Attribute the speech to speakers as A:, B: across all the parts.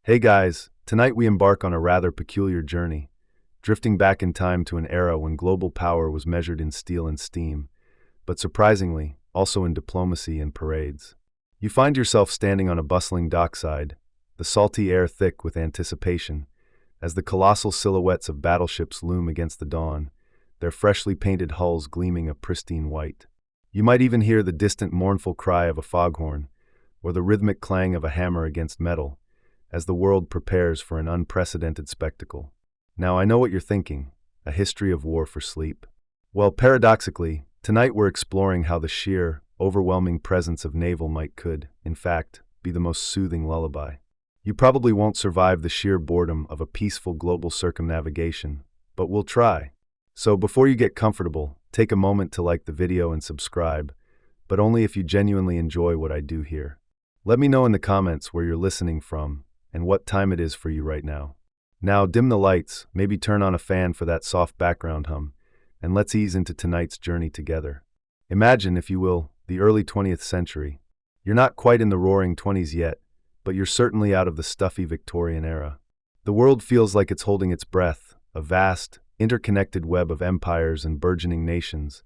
A: Hey guys, tonight we embark on a rather peculiar journey, drifting back in time to an era when global power was measured in steel and steam, but surprisingly, also in diplomacy and parades. You find yourself standing on a bustling dockside, the salty air thick with anticipation, as the colossal silhouettes of battleships loom against the dawn, their freshly painted hulls gleaming a pristine white. You might even hear the distant mournful cry of a foghorn, or the rhythmic clang of a hammer against metal, as the world prepares for an unprecedented spectacle. Now I know what you're thinking, a history of war for sleep. Well, paradoxically, tonight we're exploring how the sheer, overwhelming presence of naval might could, in fact, be the most soothing lullaby. You probably won't survive the sheer boredom of a peaceful global circumnavigation, but we'll try. So before you get comfortable, take a moment to like the video and subscribe, but only if you genuinely enjoy what I do here. Let me know in the comments where you're listening from and what time it is for you right now. Now dim the lights, maybe turn on a fan for that soft background hum, and let's ease into tonight's journey together. Imagine, if you will, the early 20th century. You're not quite in the roaring 20s yet, but you're certainly out of the stuffy Victorian era. The world feels like it's holding its breath, a vast, interconnected web of empires and burgeoning nations,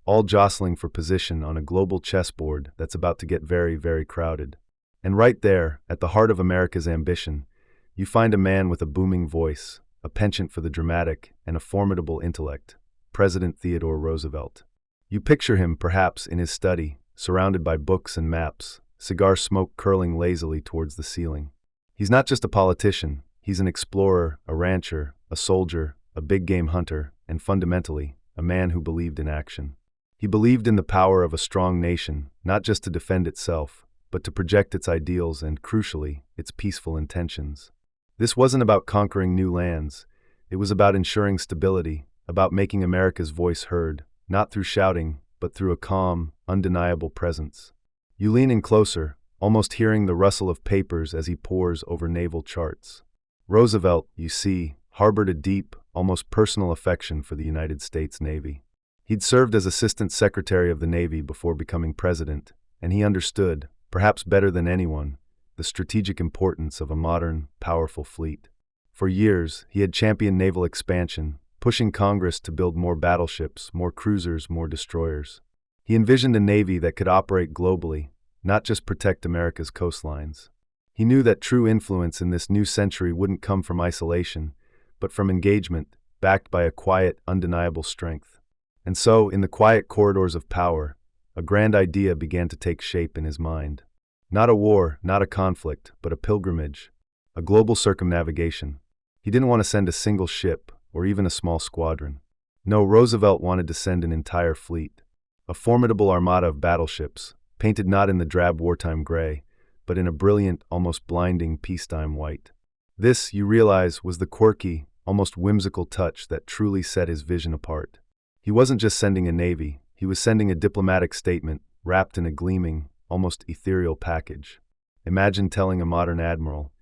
A: all jostling for position on a global chessboard that's about to get very, very crowded. And right there, at the heart of America's ambition, you find a man with a booming voice, a penchant for the dramatic, and a formidable intellect, President Theodore Roosevelt. You picture him, perhaps, in his study, surrounded by books and maps, cigar smoke curling lazily towards the ceiling. He's not just a politician, he's an explorer, a rancher, a soldier, a big-game hunter, and fundamentally, a man who believed in action. He believed in the power of a strong nation, not just to defend itself, but to project its ideals and, crucially, its peaceful intentions. This wasn't about conquering new lands. It was about ensuring stability, about making America's voice heard, not through shouting, but through a calm, undeniable presence. You lean in closer, almost hearing the rustle of papers as he pores over naval charts. Roosevelt, you see, harbored a deep, almost personal affection for the United States Navy. He'd served as Assistant Secretary of the Navy before becoming president, and he understood, perhaps better than anyone, the strategic importance of a modern, powerful fleet. For years, he had championed naval expansion, pushing Congress to build more battleships, more cruisers, more destroyers. He envisioned a navy that could operate globally, not just protect America's coastlines. He knew that true influence in this new century wouldn't come from isolation, but from engagement, backed by a quiet, undeniable strength. And so, in the quiet corridors of power, a grand idea began to take shape in his mind. Not a war, not a conflict, but a pilgrimage, a global circumnavigation. He didn't want to send a single ship, or even a small squadron. No, Roosevelt wanted to send an entire fleet. A formidable armada of battleships, painted not in the drab wartime gray, but in a brilliant, almost blinding peacetime white. This, you realize, was the quirky, almost whimsical touch that truly set his vision apart. He wasn't just sending a navy, he was sending a diplomatic statement wrapped in a gleaming, almost ethereal package. Imagine telling a modern admiral,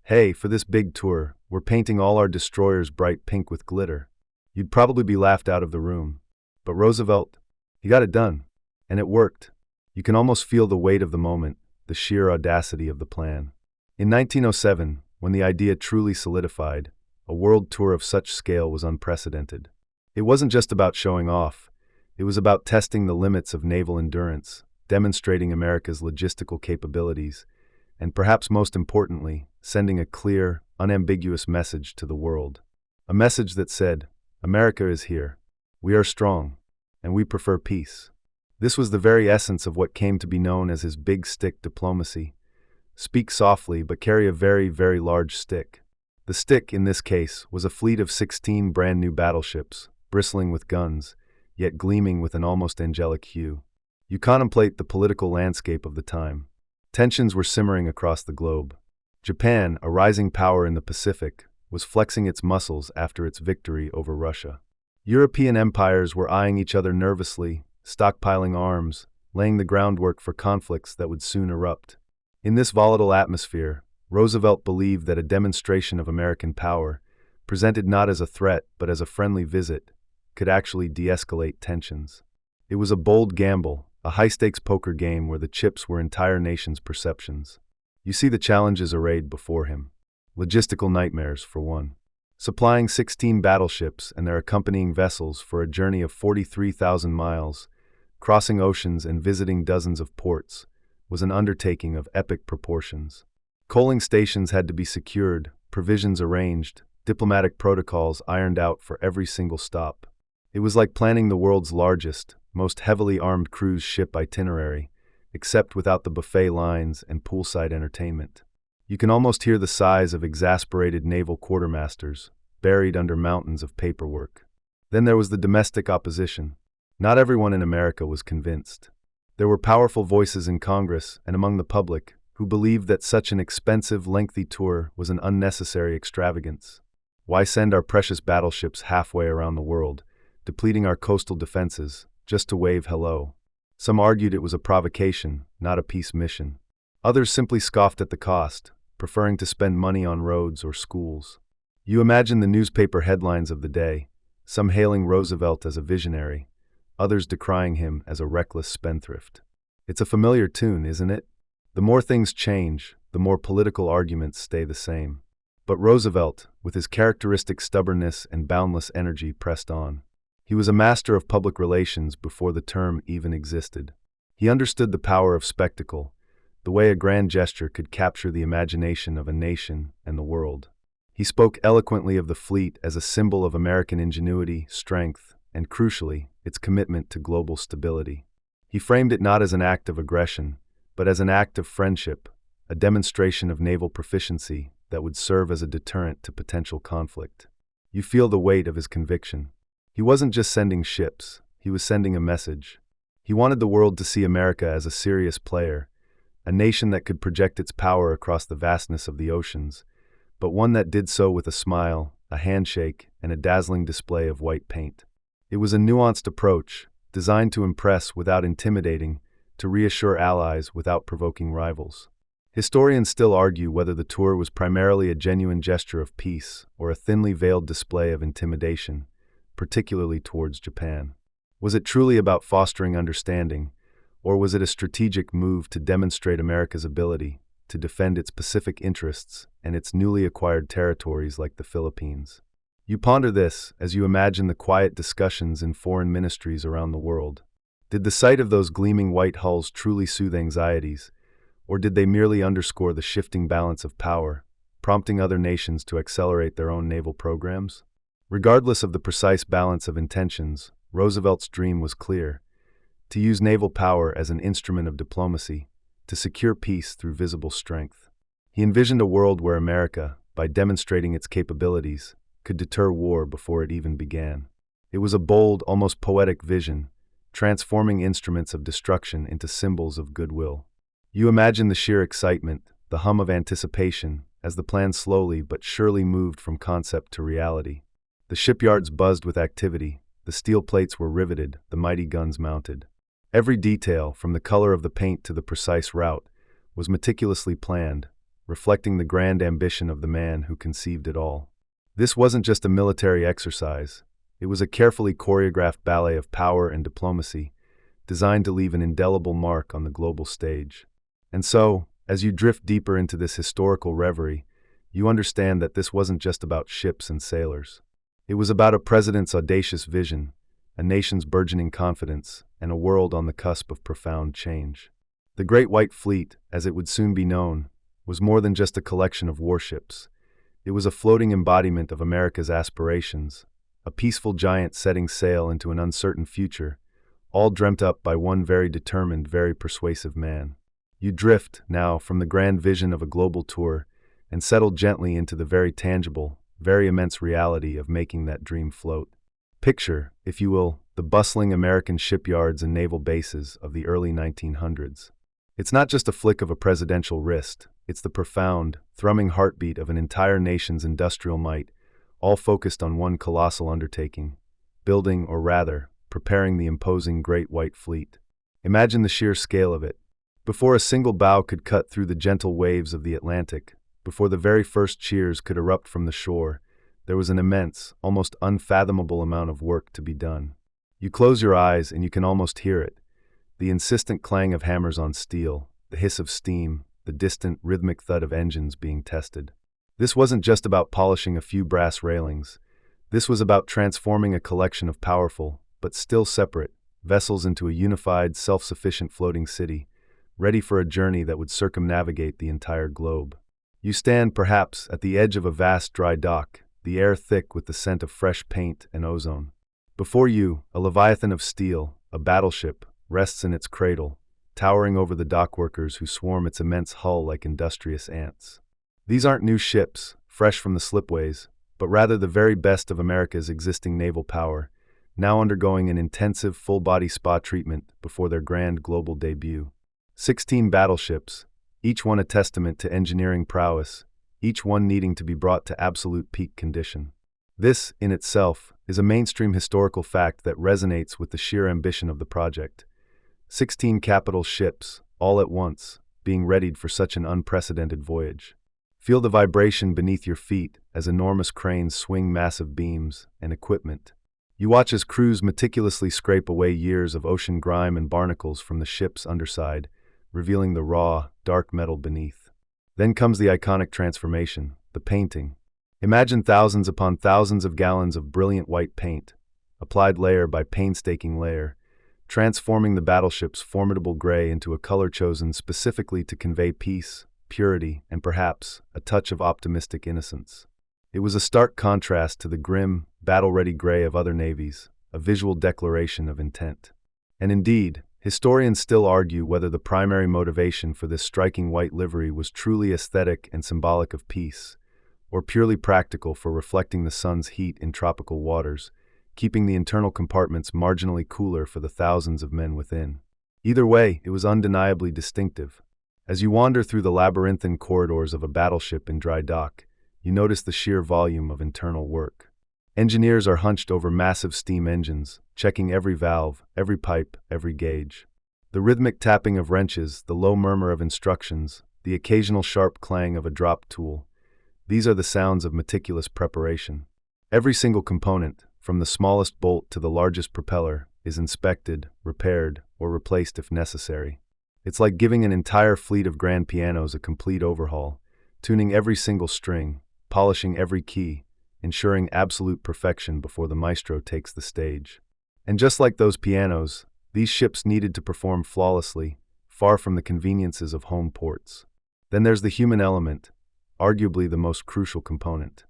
A: "Hey, for this big tour, we're painting all our destroyers bright pink with glitter." You'd probably be laughed out of the room. But Roosevelt, he got it done. And it worked. You can almost feel the weight of the moment, the sheer audacity of the plan. In 1907, when the idea truly solidified, a world tour of such scale was unprecedented. It wasn't just about showing off. It was about testing the limits of naval endurance, demonstrating America's logistical capabilities, and perhaps most importantly, sending a clear, unambiguous message to the world. A message that said, America is here. We are strong, and we prefer peace. This was the very essence of what came to be known as his big stick diplomacy. Speak softly, but carry a very, very large stick. The stick, in this case, was a fleet of 16 brand new battleships, bristling with guns, yet gleaming with an almost angelic hue. You contemplate the political landscape of the time. Tensions were simmering across the globe. Japan, a rising power in the Pacific, was flexing its muscles after its victory over Russia. European empires were eyeing each other nervously, stockpiling arms, laying the groundwork for conflicts that would soon erupt. In this volatile atmosphere, Roosevelt believed that a demonstration of American power, presented not as a threat but as a friendly visit, could actually de-escalate tensions. It was a bold gamble, a high-stakes poker game where the chips were entire nations' perceptions. You see the challenges arrayed before him. Logistical nightmares, for one. Supplying 16 battleships and their accompanying vessels for a journey of 43,000 miles, crossing oceans and visiting dozens of ports, was an undertaking of epic proportions. Coaling stations had to be secured, provisions arranged, diplomatic protocols ironed out for every single stop. It was like planning the world's largest, most heavily armed cruise ship itinerary, except without the buffet lines and poolside entertainment. You can almost hear the sighs of exasperated naval quartermasters, buried under mountains of paperwork. Then there was the domestic opposition. Not everyone in America was convinced. There were powerful voices in Congress and among the public who believed that such an expensive, lengthy tour was an unnecessary extravagance. Why send our precious battleships halfway around the world, depleting our coastal defenses, just to wave hello? Some argued it was a provocation, not a peace mission. Others simply scoffed at the cost, preferring to spend money on roads or schools. You imagine the newspaper headlines of the day, some hailing Roosevelt as a visionary, others decrying him as a reckless spendthrift. It's a familiar tune, isn't it? The more things change, the more political arguments stay the same. But Roosevelt, with his characteristic stubbornness and boundless energy, pressed on. He was a master of public relations before the term even existed. He understood the power of spectacle, the way a grand gesture could capture the imagination of a nation and the world. He spoke eloquently of the fleet as a symbol of American ingenuity, strength, and crucially, its commitment to global stability. He framed it not as an act of aggression, but as an act of friendship, a demonstration of naval proficiency that would serve as a deterrent to potential conflict. You feel the weight of his conviction. He wasn't just sending ships, he was sending a message. He wanted the world to see America as a serious player, a nation that could project its power across the vastness of the oceans, but one that did so with a smile, a handshake, and a dazzling display of white paint. It was a nuanced approach, designed to impress without intimidating, to reassure allies without provoking rivals. Historians still argue whether the tour was primarily a genuine gesture of peace or a thinly veiled display of intimidation, particularly towards Japan. Was it truly about fostering understanding, or was it a strategic move to demonstrate America's ability to defend its Pacific interests and its newly acquired territories like the Philippines? You ponder this as you imagine the quiet discussions in foreign ministries around the world. Did the sight of those gleaming white hulls truly soothe anxieties, or did they merely underscore the shifting balance of power, prompting other nations to accelerate their own naval programs? Regardless of the precise balance of intentions, Roosevelt's dream was clear: to use naval power as an instrument of diplomacy, to secure peace through visible strength. He envisioned a world where America, by demonstrating its capabilities, could deter war before it even began. It was a bold, almost poetic vision, transforming instruments of destruction into symbols of goodwill. You imagine the sheer excitement, the hum of anticipation, as the plan slowly but surely moved from concept to reality. The shipyards buzzed with activity, the steel plates were riveted, the mighty guns mounted. Every detail, from the color of the paint to the precise route, was meticulously planned, reflecting the grand ambition of the man who conceived it all. This wasn't just a military exercise. It was a carefully choreographed ballet of power and diplomacy, designed to leave an indelible mark on the global stage. And so, as you drift deeper into this historical reverie, you understand that this wasn't just about ships and sailors. It was about a president's audacious vision, a nation's burgeoning confidence, and a world on the cusp of profound change. The Great White Fleet, as it would soon be known, was more than just a collection of warships. It was a floating embodiment of America's aspirations, a peaceful giant setting sail into an uncertain future, all dreamt up by one very determined, very persuasive man. You drift, now, from the grand vision of a global tour and settle gently into the very tangible, very immense reality of making that dream float. Picture, if you will, the bustling American shipyards and naval bases of the early 1900s. It's not just a flick of a presidential wrist, it's the profound, thrumming heartbeat of an entire nation's industrial might, all focused on one colossal undertaking, building, or rather, preparing the imposing Great White Fleet. Imagine the sheer scale of it. Before a single bow could cut through the gentle waves of the Atlantic, before the very first cheers could erupt from the shore, there was an immense, almost unfathomable amount of work to be done. You close your eyes and you can almost hear it, the insistent clang of hammers on steel, the hiss of steam, the distant, rhythmic thud of engines being tested. This wasn't just about polishing a few brass railings. This was about transforming a collection of powerful, but still separate, vessels into a unified, self-sufficient floating city, ready for a journey that would circumnavigate the entire globe. You stand, perhaps, at the edge of a vast dry dock, the air thick with the scent of fresh paint and ozone. Before you, a leviathan of steel, a battleship, rests in its cradle, towering over the dockworkers who swarm its immense hull like industrious ants. These aren't new ships, fresh from the slipways, but rather the very best of America's existing naval power, now undergoing an intensive full-body spa treatment before their grand global debut. 16 battleships, each one a testament to engineering prowess, each one needing to be brought to absolute peak condition. This, in itself, is a mainstream historical fact that resonates with the sheer ambition of the project. 16 capital ships, all at once, being readied for such an unprecedented voyage. Feel the vibration beneath your feet as enormous cranes swing massive beams and equipment. You watch as crews meticulously scrape away years of ocean grime and barnacles from the ship's underside, revealing the raw, dark metal beneath. Then comes the iconic transformation, the painting. Imagine thousands upon thousands of gallons of brilliant white paint, applied layer by painstaking layer, transforming the battleship's formidable gray into a color chosen specifically to convey peace, purity, and perhaps a touch of optimistic innocence. It was a stark contrast to the grim, battle-ready gray of other navies, a visual declaration of intent. And indeed, historians still argue whether the primary motivation for this striking white livery was truly aesthetic and symbolic of peace, or purely practical for reflecting the sun's heat in tropical waters, keeping the internal compartments marginally cooler for the thousands of men within. Either way, it was undeniably distinctive. As you wander through the labyrinthine corridors of a battleship in dry dock, you notice the sheer volume of internal work. Engineers are hunched over massive steam engines, checking every valve, every pipe, every gauge. The rhythmic tapping of wrenches, the low murmur of instructions, the occasional sharp clang of a dropped tool. These are the sounds of meticulous preparation. Every single component, from the smallest bolt to the largest propeller, is inspected, repaired, or replaced if necessary. It's like giving an entire fleet of grand pianos a complete overhaul, tuning every single string, polishing every key, ensuring absolute perfection before the maestro takes the stage. And just like those pianos, these ships needed to perform flawlessly, far from the conveniences of home ports. Then there's the human element, arguably the most crucial component.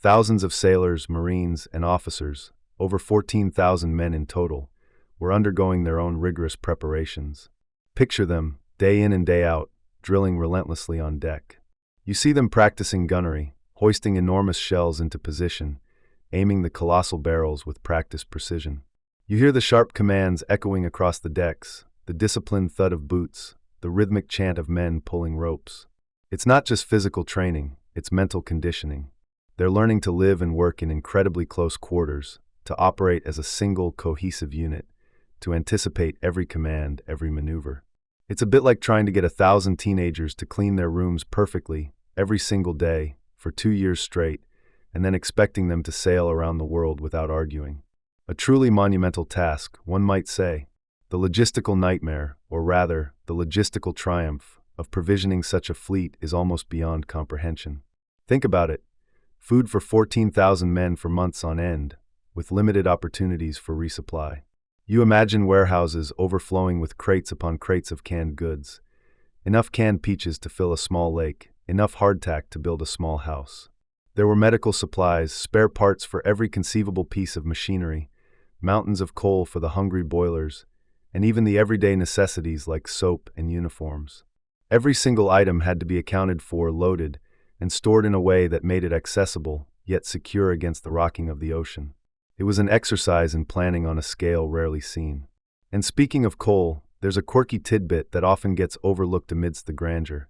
A: Thousands of sailors, marines, and officers, over 14,000 men in total, were undergoing their own rigorous preparations. Picture them, day in and day out, drilling relentlessly on deck. You see them practicing gunnery, hoisting enormous shells into position, aiming the colossal barrels with practiced precision. You hear the sharp commands echoing across the decks, the disciplined thud of boots, the rhythmic chant of men pulling ropes. It's not just physical training, it's mental conditioning. They're learning to live and work in incredibly close quarters, to operate as a single, cohesive unit, to anticipate every command, every maneuver. It's a bit like trying to get 1,000 teenagers to clean their rooms perfectly, every single day, for 2 years straight, and then expecting them to sail around the world without arguing. A truly monumental task, one might say. The logistical nightmare, or rather, the logistical triumph, of provisioning such a fleet is almost beyond comprehension. Think about it. Food for 14,000 men for months on end, with limited opportunities for resupply. You imagine warehouses overflowing with crates upon crates of canned goods. Enough canned peaches to fill a small lake, enough hardtack to build a small house. There were medical supplies, spare parts for every conceivable piece of machinery, mountains of coal for the hungry boilers, and even the everyday necessities like soap and uniforms. Every single item had to be accounted for, loaded, and stored in a way that made it accessible, yet secure against the rocking of the ocean. It was an exercise in planning on a scale rarely seen. And speaking of coal, there's a quirky tidbit that often gets overlooked amidst the grandeur: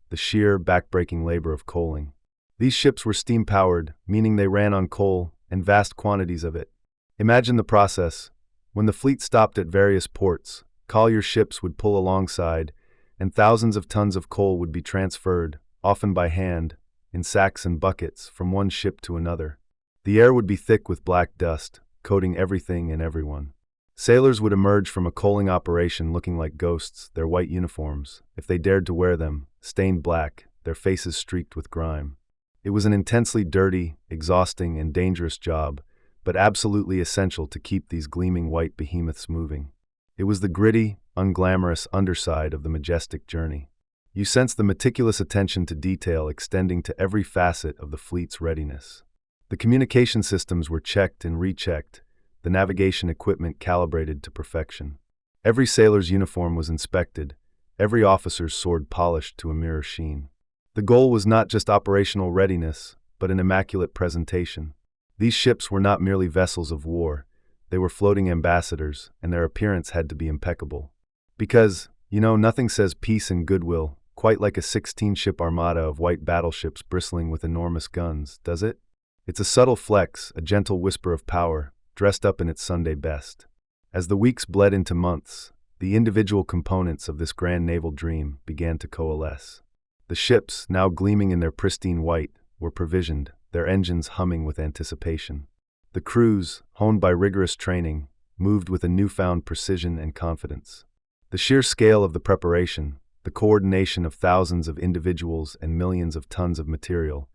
A: the sheer, backbreaking labor of coaling. These ships were steam-powered, meaning they ran on coal, and vast quantities of it. Imagine the process. When the fleet stopped at various ports, collier ships would pull alongside, and thousands of tons of coal would be transferred, often by hand, in sacks and buckets, from one ship to another. The air would be thick with black dust, coating everything and everyone. Sailors would emerge from a coaling operation looking like ghosts, their white uniforms, if they dared to wear them, stained black, their faces streaked with grime. It was an intensely dirty, exhausting, and dangerous job, but absolutely essential to keep these gleaming white behemoths moving. It was the gritty, unglamorous underside of the majestic journey. You sensed the meticulous attention to detail extending to every facet of the fleet's readiness. The communication systems were checked and rechecked, the navigation equipment calibrated to perfection. Every sailor's uniform was inspected, every officer's sword polished to a mirror sheen. The goal was not just operational readiness, but an immaculate presentation. These ships were not merely vessels of war, they were floating ambassadors, and their appearance had to be impeccable. Because, nothing says peace and goodwill quite like a 16-ship armada of white battleships bristling with enormous guns, does it? It's a subtle flex, a gentle whisper of power, dressed up in its Sunday best. As the weeks bled into months, the individual components of this grand naval dream began to coalesce. The ships, now gleaming in their pristine white, were provisioned, their engines humming with anticipation. The crews, honed by rigorous training, moved with a newfound precision and confidence. The sheer scale of the preparation, the coordination of thousands of individuals and millions of tons of material,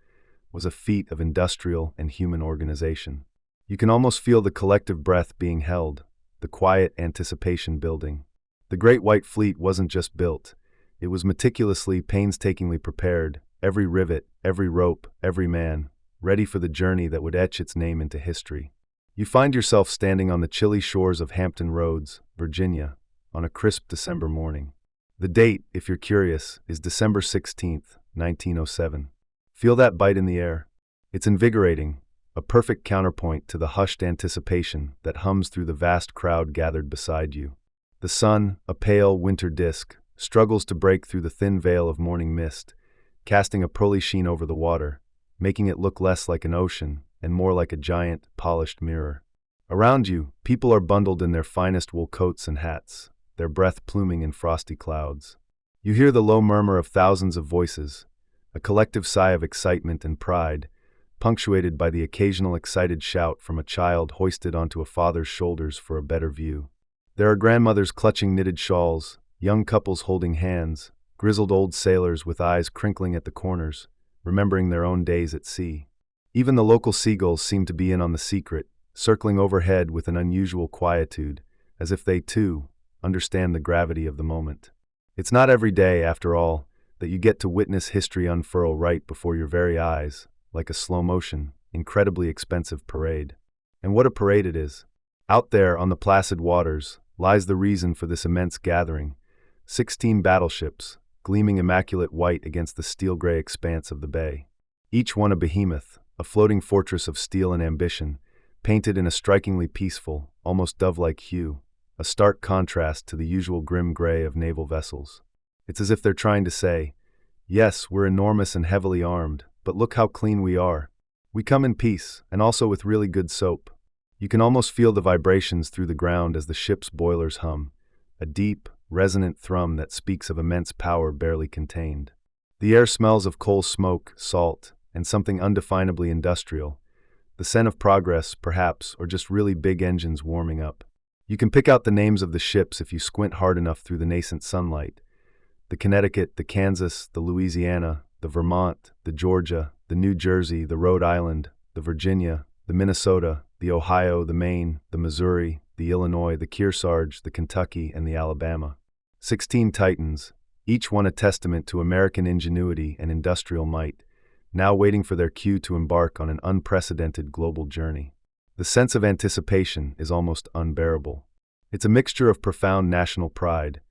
A: was a feat of industrial and human organization. You can almost feel the collective breath being held, the quiet anticipation building. The Great White Fleet wasn't just built, it was meticulously, painstakingly prepared, every rivet, every rope, every man, ready for the journey that would etch its name into history. You find yourself standing on the chilly shores of Hampton Roads, Virginia, on a crisp December morning. The date, if you're curious, is December 16th, 1907. Feel that bite in the air. It's invigorating, a perfect counterpoint to the hushed anticipation that hums through the vast crowd gathered beside you. The sun, a pale winter disk, struggles to break through the thin veil of morning mist, casting a pearly sheen over the water, making it look less like an ocean and more like a giant, polished mirror. Around you, people are bundled in their finest wool coats and hats, their breath pluming in frosty clouds. You hear the low murmur of thousands of voices, a collective sigh of excitement and pride, punctuated by the occasional excited shout from a child hoisted onto a father's shoulders for a better view. There are grandmothers clutching knitted shawls, young couples holding hands, grizzled old sailors with eyes crinkling at the corners, remembering their own days at sea. Even the local seagulls seem to be in on the secret, circling overhead with an unusual quietude, as if they, too, understand the gravity of the moment. It's not every day, after all, that you get to witness history unfurl right before your very eyes, like a slow-motion, incredibly expensive parade. And what a parade it is! Out there on the placid waters lies the reason for this immense gathering, 16 battleships, gleaming immaculate white against the steel-gray expanse of the bay. Each one a behemoth, a floating fortress of steel and ambition, painted in a strikingly peaceful, almost dove-like hue, a stark contrast to the usual grim gray of naval vessels. It's as if they're trying to say, yes, we're enormous and heavily armed, but look how clean we are. We come in peace, and also with really good soap. You can almost feel the vibrations through the ground as the ship's boilers hum, a deep, resonant thrum that speaks of immense power barely contained. The air smells of coal smoke, salt, and something undefinably industrial, the scent of progress, perhaps, or just really big engines warming up. You can pick out the names of the ships if you squint hard enough through the nascent sunlight. The Connecticut, the Kansas, the Louisiana, the Vermont, the Georgia, the New Jersey, the Rhode Island, the Virginia, the Minnesota, the Ohio, the Maine, the Missouri, the Illinois, the Kearsarge, the Kentucky, and the Alabama. 16 titans, each one a testament to American ingenuity and industrial might, now waiting for their cue to embark on an unprecedented global journey. The sense of anticipation is almost unbearable. It's a mixture of profound national pride,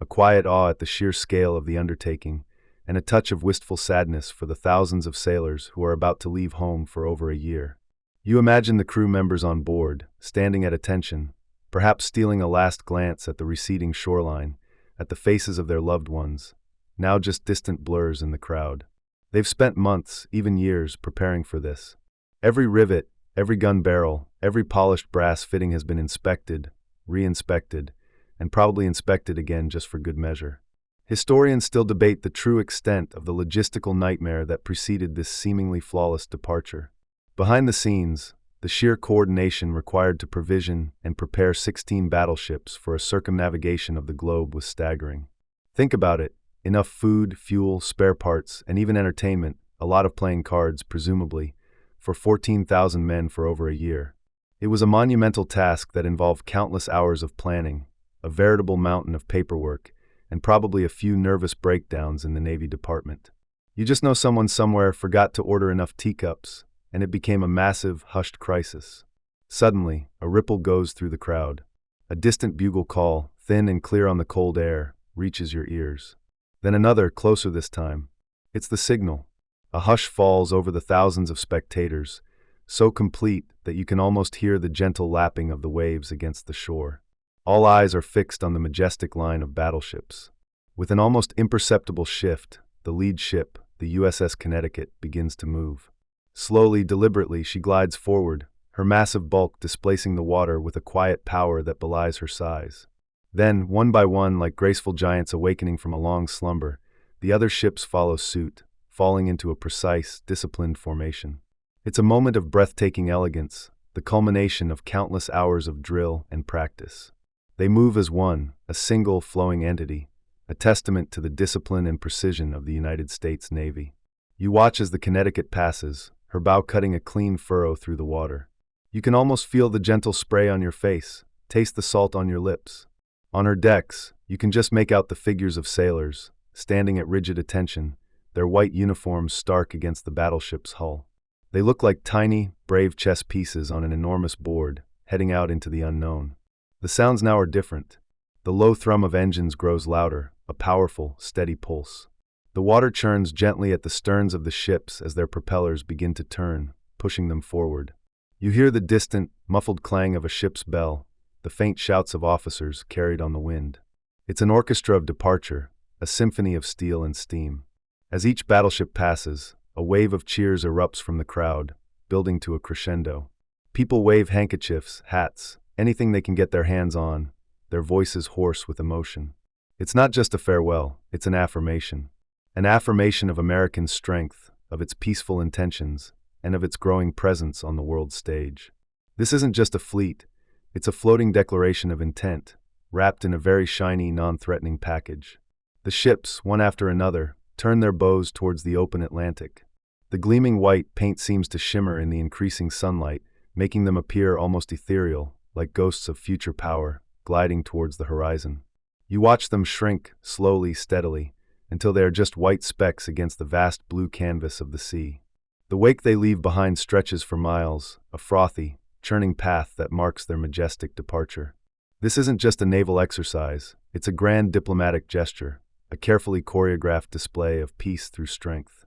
A: a quiet awe at the sheer scale of the undertaking, and a touch of wistful sadness for the thousands of sailors who are about to leave home for over a year. You imagine the crew members on board, standing at attention, perhaps stealing a last glance at the receding shoreline, at the faces of their loved ones, now just distant blurs in the crowd. They've spent months, even years, preparing for this. Every rivet, every gun barrel, every polished brass fitting has been inspected, re-inspected, and probably inspected again just for good measure. Historians still debate the true extent of the logistical nightmare that preceded this seemingly flawless departure. Behind the scenes, the sheer coordination required to provision and prepare 16 battleships for a circumnavigation of the globe was staggering. Think about it, enough food, fuel, spare parts, and even entertainment, a lot of playing cards, presumably, for 14,000 men for over a year. It was a monumental task that involved countless hours of planning, a veritable mountain of paperwork, and probably a few nervous breakdowns in the Navy department. You just know someone somewhere forgot to order enough teacups, and it became a massive, hushed crisis. Suddenly, a ripple goes through the crowd. A distant bugle call, thin and clear on the cold air, reaches your ears. Then another, closer this time. It's the signal. A hush falls over the thousands of spectators, so complete that you can almost hear the gentle lapping of the waves against the shore. All eyes are fixed on the majestic line of battleships. With an almost imperceptible shift, the lead ship, the USS Connecticut, begins to move. Slowly, deliberately, she glides forward, her massive bulk displacing the water with a quiet power that belies her size. Then, one by one, like graceful giants awakening from a long slumber, the other ships follow suit, falling into a precise, disciplined formation. It's a moment of breathtaking elegance, the culmination of countless hours of drill and practice. They move as one, a single, flowing entity, a testament to the discipline and precision of the United States Navy. You watch as the Connecticut passes, her bow cutting a clean furrow through the water. You can almost feel the gentle spray on your face, taste the salt on your lips. On her decks, you can just make out the figures of sailors, standing at rigid attention, their white uniforms stark against the battleship's hull. They look like tiny, brave chess pieces on an enormous board, heading out into the unknown. The sounds now are different. The low thrum of engines grows louder, a powerful, steady pulse. The water churns gently at the sterns of the ships as their propellers begin to turn, pushing them forward. You hear the distant, muffled clang of a ship's bell, the faint shouts of officers carried on the wind. It's an orchestra of departure, a symphony of steel and steam. As each battleship passes, a wave of cheers erupts from the crowd, building to a crescendo. People wave handkerchiefs, hats, anything they can get their hands on, their voices hoarse with emotion. It's not just a farewell, it's an affirmation. An affirmation of American strength, of its peaceful intentions, and of its growing presence on the world stage. This isn't just a fleet, it's a floating declaration of intent, wrapped in a very shiny, non-threatening package. The ships, one after another, turn their bows towards the open Atlantic. The gleaming white paint seems to shimmer in the increasing sunlight, making them appear almost ethereal, like ghosts of future power, gliding towards the horizon. You watch them shrink, slowly, steadily, until they are just white specks against the vast blue canvas of the sea. The wake they leave behind stretches for miles, a frothy, churning path that marks their majestic departure. This isn't just a naval exercise, it's a grand diplomatic gesture, a carefully choreographed display of peace through strength.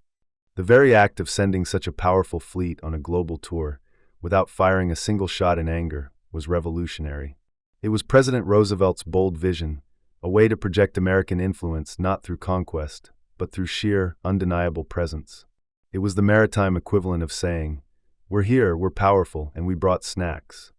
A: The very act of sending such a powerful fleet on a global tour, without firing a single shot in anger, was revolutionary. It was President Roosevelt's bold vision, a way to project American influence not through conquest, but through sheer, undeniable presence. It was the maritime equivalent of saying, "We're here, we're powerful, and we brought snacks."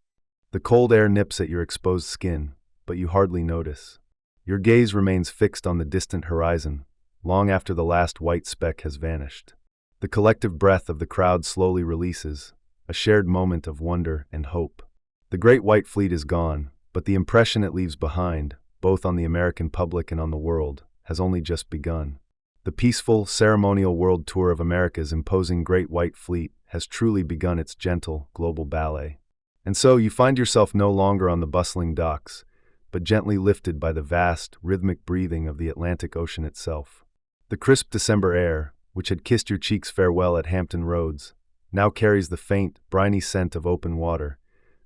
A: The cold air nips at your exposed skin, but you hardly notice. Your gaze remains fixed on the distant horizon, long after the last white speck has vanished. The collective breath of the crowd slowly releases, a shared moment of wonder and hope. The great white fleet is gone, but the impression it leaves behind, both on the American public and on the world, has only just begun. The peaceful, ceremonial world tour of America's imposing Great White Fleet has truly begun its gentle, global ballet. And so you find yourself no longer on the bustling docks, but gently lifted by the vast, rhythmic breathing of the Atlantic Ocean itself. The crisp December air, which had kissed your cheeks farewell at Hampton Roads, now carries the faint, briny scent of open water,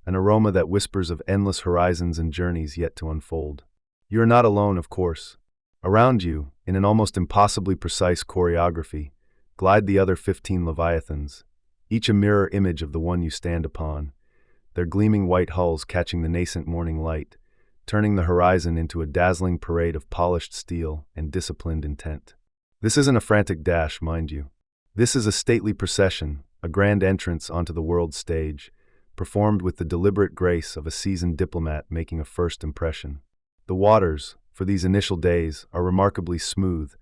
A: an aroma that whispers of endless horizons and journeys yet to unfold. You are not alone, of course. Around you, in an almost impossibly precise choreography, glide the other 15 Leviathans, each a mirror image of the one you stand upon, their gleaming white hulls catching the nascent morning light, turning the horizon into a dazzling parade of polished steel and disciplined intent. This isn't a frantic dash, mind you. This is a stately procession, a grand entrance onto the world stage, performed with the deliberate grace of a seasoned diplomat making a first impression. The waters, for these initial days, are remarkably smooth,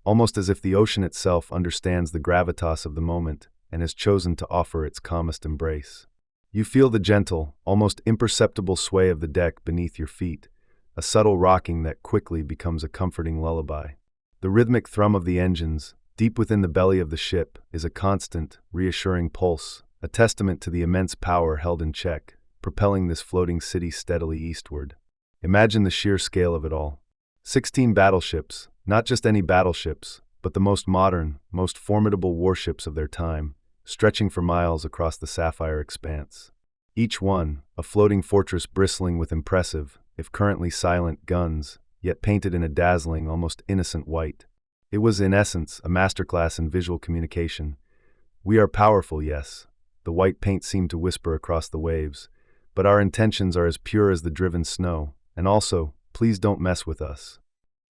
A: almost as if the ocean itself understands the gravitas of the moment and has chosen to offer its calmest embrace. You feel the gentle, almost imperceptible sway of the deck beneath your feet, a subtle rocking that quickly becomes a comforting lullaby. The rhythmic thrum of the engines, Deep within the belly of the ship is a constant, reassuring pulse, a testament to the immense power held in check, propelling this floating city steadily eastward. Imagine the sheer scale of it all. 16 battleships, not just any battleships, but the most modern, most formidable warships of their time, stretching for miles across the sapphire expanse. Each one, a floating fortress bristling with impressive, if currently silent, guns, yet painted in a dazzling, almost innocent white. It was, in essence, a masterclass in visual communication. "We are powerful, yes," the white paint seemed to whisper across the waves, "but our intentions are as pure as the driven snow, and also, please don't mess with us."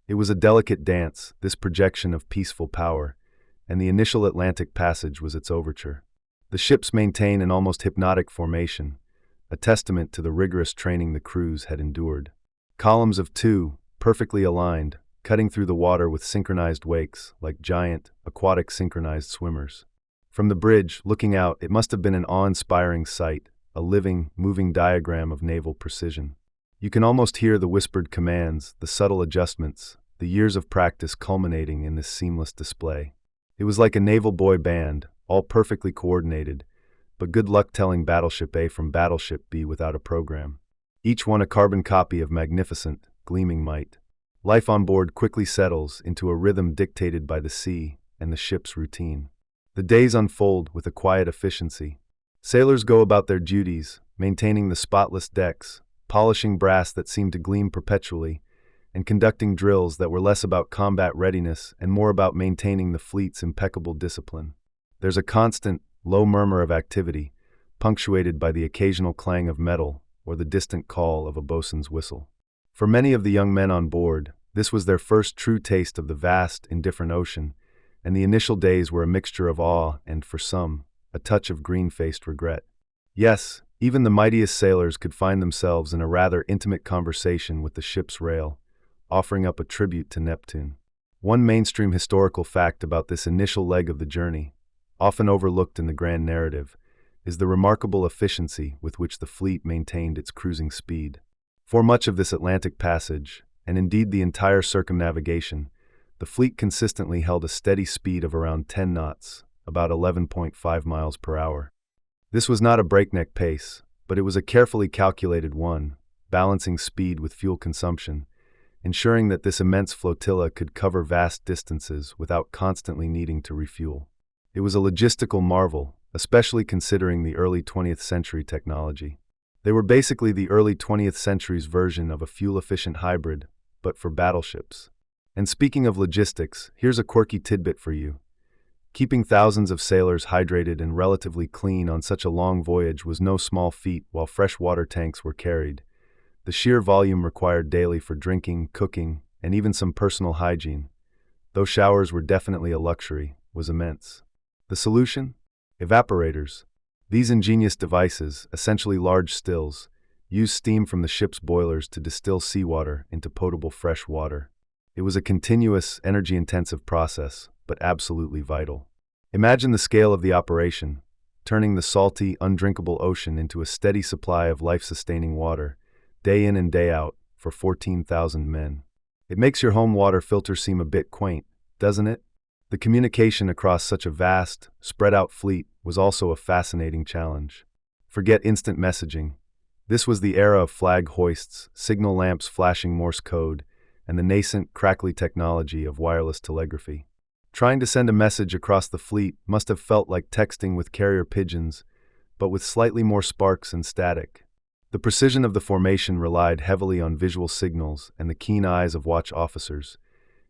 A: It was a delicate dance, this projection of peaceful power, and the initial Atlantic passage was its overture. The ships maintain an almost hypnotic formation, a testament to the rigorous training the crews had endured. Columns of two, perfectly aligned, cutting through the water with synchronized wakes, like giant, aquatic synchronized swimmers. From the bridge, looking out, it must have been an awe-inspiring sight, a living, moving diagram of naval precision. You can almost hear the whispered commands, the subtle adjustments, the years of practice culminating in this seamless display. It was like a naval boy band, all perfectly coordinated, but good luck telling Battleship A from Battleship B without a program. Each one a carbon copy of magnificent, gleaming might. Life on board quickly settles into a rhythm dictated by the sea and the ship's routine. The days unfold with a quiet efficiency. Sailors go about their duties, maintaining the spotless decks, polishing brass that seemed to gleam perpetually, and conducting drills that were less about combat readiness and more about maintaining the fleet's impeccable discipline. There's a constant, low murmur of activity, punctuated by the occasional clang of metal or the distant call of a bosun's whistle. For many of the young men on board, this was their first true taste of the vast, indifferent ocean, and the initial days were a mixture of awe and, for some, a touch of green-faced regret. Yes, even the mightiest sailors could find themselves in a rather intimate conversation with the ship's rail, offering up a tribute to Neptune. One mainstream historical fact about this initial leg of the journey, often overlooked in the grand narrative, is the remarkable efficiency with which the fleet maintained its cruising speed. For much of this Atlantic passage, and indeed the entire circumnavigation, the fleet consistently held a steady speed of around 10 knots, about 11.5 miles per hour. This was not a breakneck pace, but it was a carefully calculated one, balancing speed with fuel consumption, ensuring that this immense flotilla could cover vast distances without constantly needing to refuel. It was a logistical marvel, especially considering the early 20th century technology. They were basically the early 20th century's version of a fuel-efficient hybrid, but for battleships. And speaking of logistics, here's a quirky tidbit for you. Keeping thousands of sailors hydrated and relatively clean on such a long voyage was no small feat while fresh water tanks were carried. The sheer volume required daily for drinking, cooking, and even some personal hygiene, though showers were definitely a luxury, was immense. The solution? Evaporators. These ingenious devices, essentially large stills, use steam from the ship's boilers to distill seawater into potable fresh water. It was a continuous, energy-intensive process, but absolutely vital. Imagine the scale of the operation, turning the salty, undrinkable ocean into a steady supply of life-sustaining water, day in and day out, for 14,000 men. It makes your home water filter seem a bit quaint, doesn't it? The communication across such a vast, spread-out fleet was also a fascinating challenge. Forget instant messaging. This was the era of flag hoists, signal lamps flashing Morse code, and the nascent, crackly technology of wireless telegraphy. Trying to send a message across the fleet must have felt like texting with carrier pigeons, but with slightly more sparks and static. The precision of the formation relied heavily on visual signals and the keen eyes of watch officers,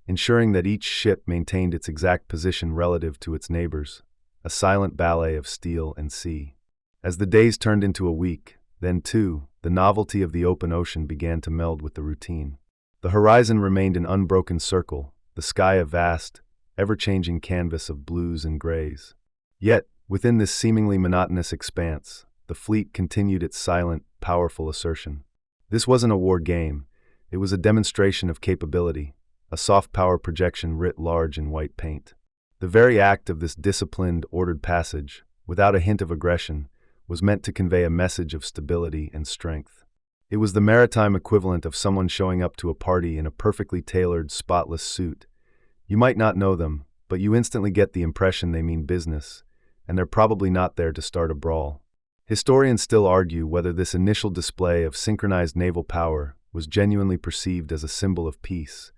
A: ensuring that each ship maintained its exact position relative to its neighbors, a silent ballet of steel and sea. As the days turned into a week, then too, the novelty of the open ocean began to meld with the routine. The horizon remained an unbroken circle, the sky a vast, ever-changing canvas of blues and grays. Yet, within this seemingly monotonous expanse, the fleet continued its silent, powerful assertion. This wasn't a war game, it was a demonstration of capability, a soft power projection writ large in white paint. The very act of this disciplined, ordered passage, without a hint of aggression, was meant to convey a message of stability and strength. It was the maritime equivalent of someone showing up to a party in a perfectly tailored, spotless suit. You might not know them, but you instantly get the impression they mean business, and they're probably not there to start a brawl. Historians still argue whether this initial display of synchronized naval power was genuinely perceived as a symbol of peace,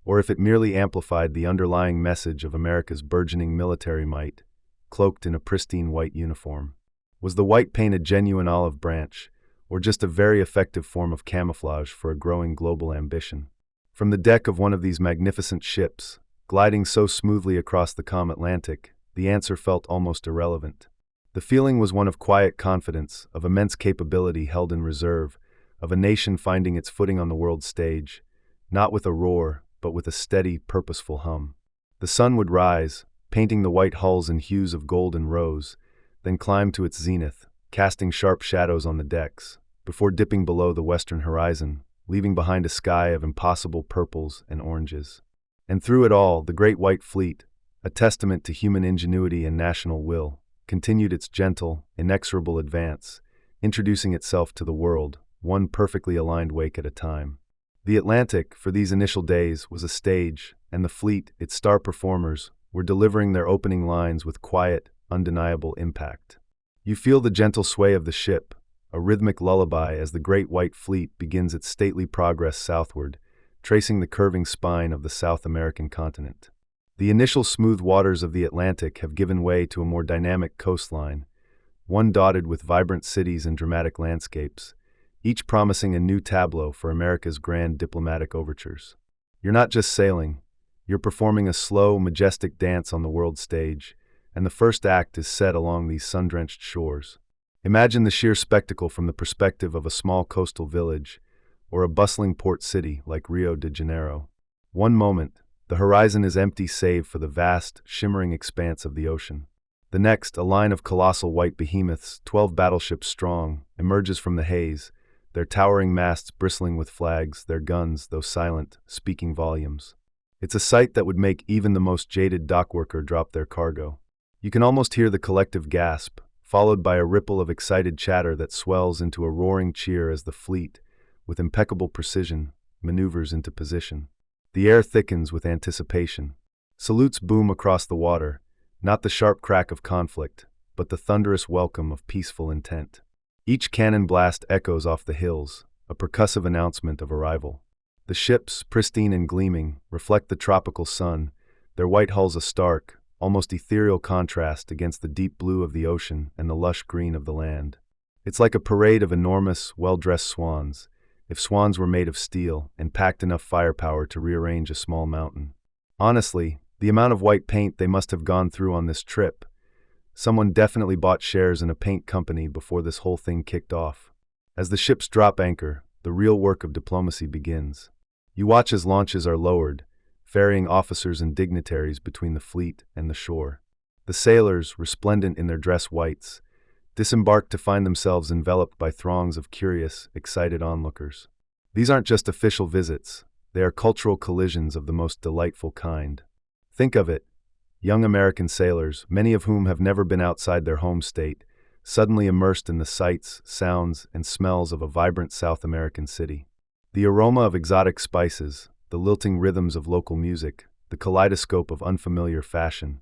A: or if it merely amplified the underlying message of America's burgeoning military might, cloaked in a pristine white uniform. Was the white paint a genuine olive branch, or just a very effective form of camouflage for a growing global ambition? From the deck of one of these magnificent ships, gliding so smoothly across the calm Atlantic, the answer felt almost irrelevant. The feeling was one of quiet confidence, of immense capability held in reserve, of a nation finding its footing on the world stage, not with a roar, but with a steady, purposeful hum. The sun would rise, painting the white hulls in hues of gold and rose, then climb to its zenith, casting sharp shadows on the decks, before dipping below the western horizon, leaving behind a sky of impossible purples and oranges. And through it all, the great white fleet, a testament to human ingenuity and national will, continued its gentle, inexorable advance, introducing itself to the world, one perfectly aligned wake at a time. The Atlantic, for these initial days, was a stage, and the fleet, its star performers, were delivering their opening lines with quiet, undeniable impact. You feel the gentle sway of the ship, a rhythmic lullaby as the great white fleet begins its stately progress southward, tracing the curving spine of the South American continent. The initial smooth waters of the Atlantic have given way to a more dynamic coastline, one dotted with vibrant cities and dramatic landscapes, each promising a new tableau for America's grand diplomatic overtures. You're not just sailing, you're performing a slow, majestic dance on the world stage, and the first act is set along these sun-drenched shores. Imagine the sheer spectacle from the perspective of a small coastal village, or a bustling port city like Rio de Janeiro. One moment, the horizon is empty save for the vast, shimmering expanse of the ocean. The next, a line of colossal white behemoths, 12 battleships strong, emerges from the haze, their towering masts bristling with flags, their guns, though silent, speaking volumes. It's a sight that would make even the most jaded dockworker drop their cargo. You can almost hear the collective gasp, followed by a ripple of excited chatter that swells into a roaring cheer as the fleet, with impeccable precision, maneuvers into position. The air thickens with anticipation. Salutes boom across the water, not the sharp crack of conflict, but the thunderous welcome of peaceful intent. Each cannon blast echoes off the hills, a percussive announcement of arrival. The ships, pristine and gleaming, reflect the tropical sun, their white hulls a stark, almost ethereal contrast against the deep blue of the ocean and the lush green of the land. It's like a parade of enormous, well-dressed swans, if swans were made of steel and packed enough firepower to rearrange a small mountain. Honestly, the amount of white paint they must have gone through on this trip. Someone definitely bought shares in a paint company before this whole thing kicked off. As the ships drop anchor, the real work of diplomacy begins. You watch as launches are lowered, ferrying officers and dignitaries between the fleet and the shore. The sailors, resplendent in their dress whites, disembark to find themselves enveloped by throngs of curious, excited onlookers. These aren't just official visits, they are cultural collisions of the most delightful kind. Think of it, young American sailors, many of whom have never been outside their home state, suddenly immersed in the sights, sounds, and smells of a vibrant South American city. The aroma of exotic spices, the lilting rhythms of local music, the kaleidoscope of unfamiliar fashion.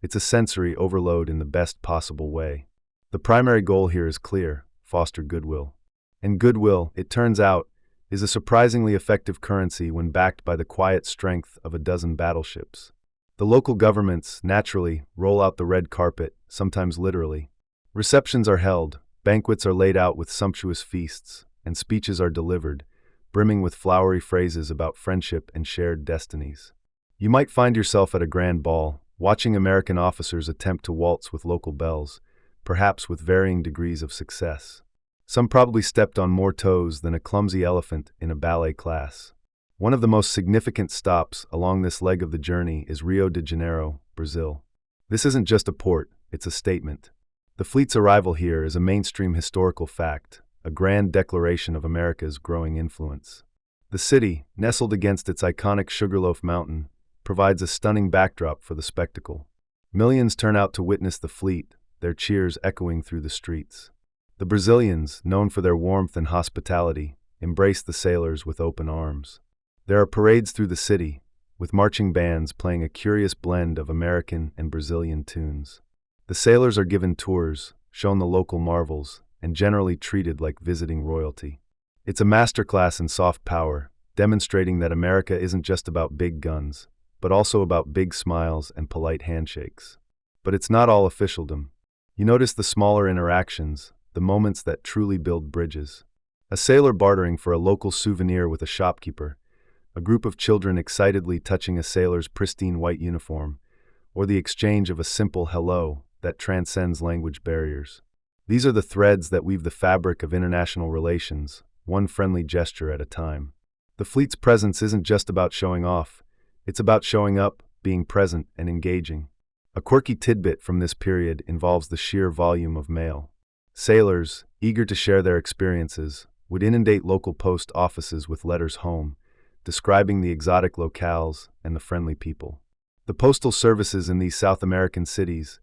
A: It's a sensory overload in the best possible way. The primary goal here is clear: foster goodwill. And goodwill, it turns out, is a surprisingly effective currency when backed by the quiet strength of a dozen battleships. The local governments, naturally, roll out the red carpet, sometimes literally. Receptions are held, banquets are laid out with sumptuous feasts, and speeches are delivered, brimming with flowery phrases about friendship and shared destinies. You might find yourself at a grand ball, watching American officers attempt to waltz with local belles, perhaps with varying degrees of success. Some probably stepped on more toes than a clumsy elephant in a ballet class. One of the most significant stops along this leg of the journey is Rio de Janeiro, Brazil. This isn't just a port, it's a statement. The fleet's arrival here is a mainstream historical fact, a grand declaration of America's growing influence. The city, nestled against its iconic Sugarloaf Mountain, provides a stunning backdrop for the spectacle. Millions turn out to witness the fleet, their cheers echoing through the streets. The Brazilians, known for their warmth and hospitality, embrace the sailors with open arms. There are parades through the city, with marching bands playing a curious blend of American and Brazilian tunes. The sailors are given tours, shown the local marvels, and generally treated like visiting royalty. It's a masterclass in soft power, demonstrating that America isn't just about big guns, but also about big smiles and polite handshakes. But it's not all officialdom. You notice the smaller interactions, the moments that truly build bridges. A sailor bartering for a local souvenir with a shopkeeper, a group of children excitedly touching a sailor's pristine white uniform, or the exchange of a simple hello that transcends language barriers. These are the threads that weave the fabric of international relations, one friendly gesture at a time. The fleet's presence isn't just about showing off, it's about showing up, being present, and engaging. A quirky tidbit from this period involves the sheer volume of mail. Sailors, eager to share their experiences, would inundate local post offices with letters home, describing the exotic locales and the friendly people. The postal services in these South American cities,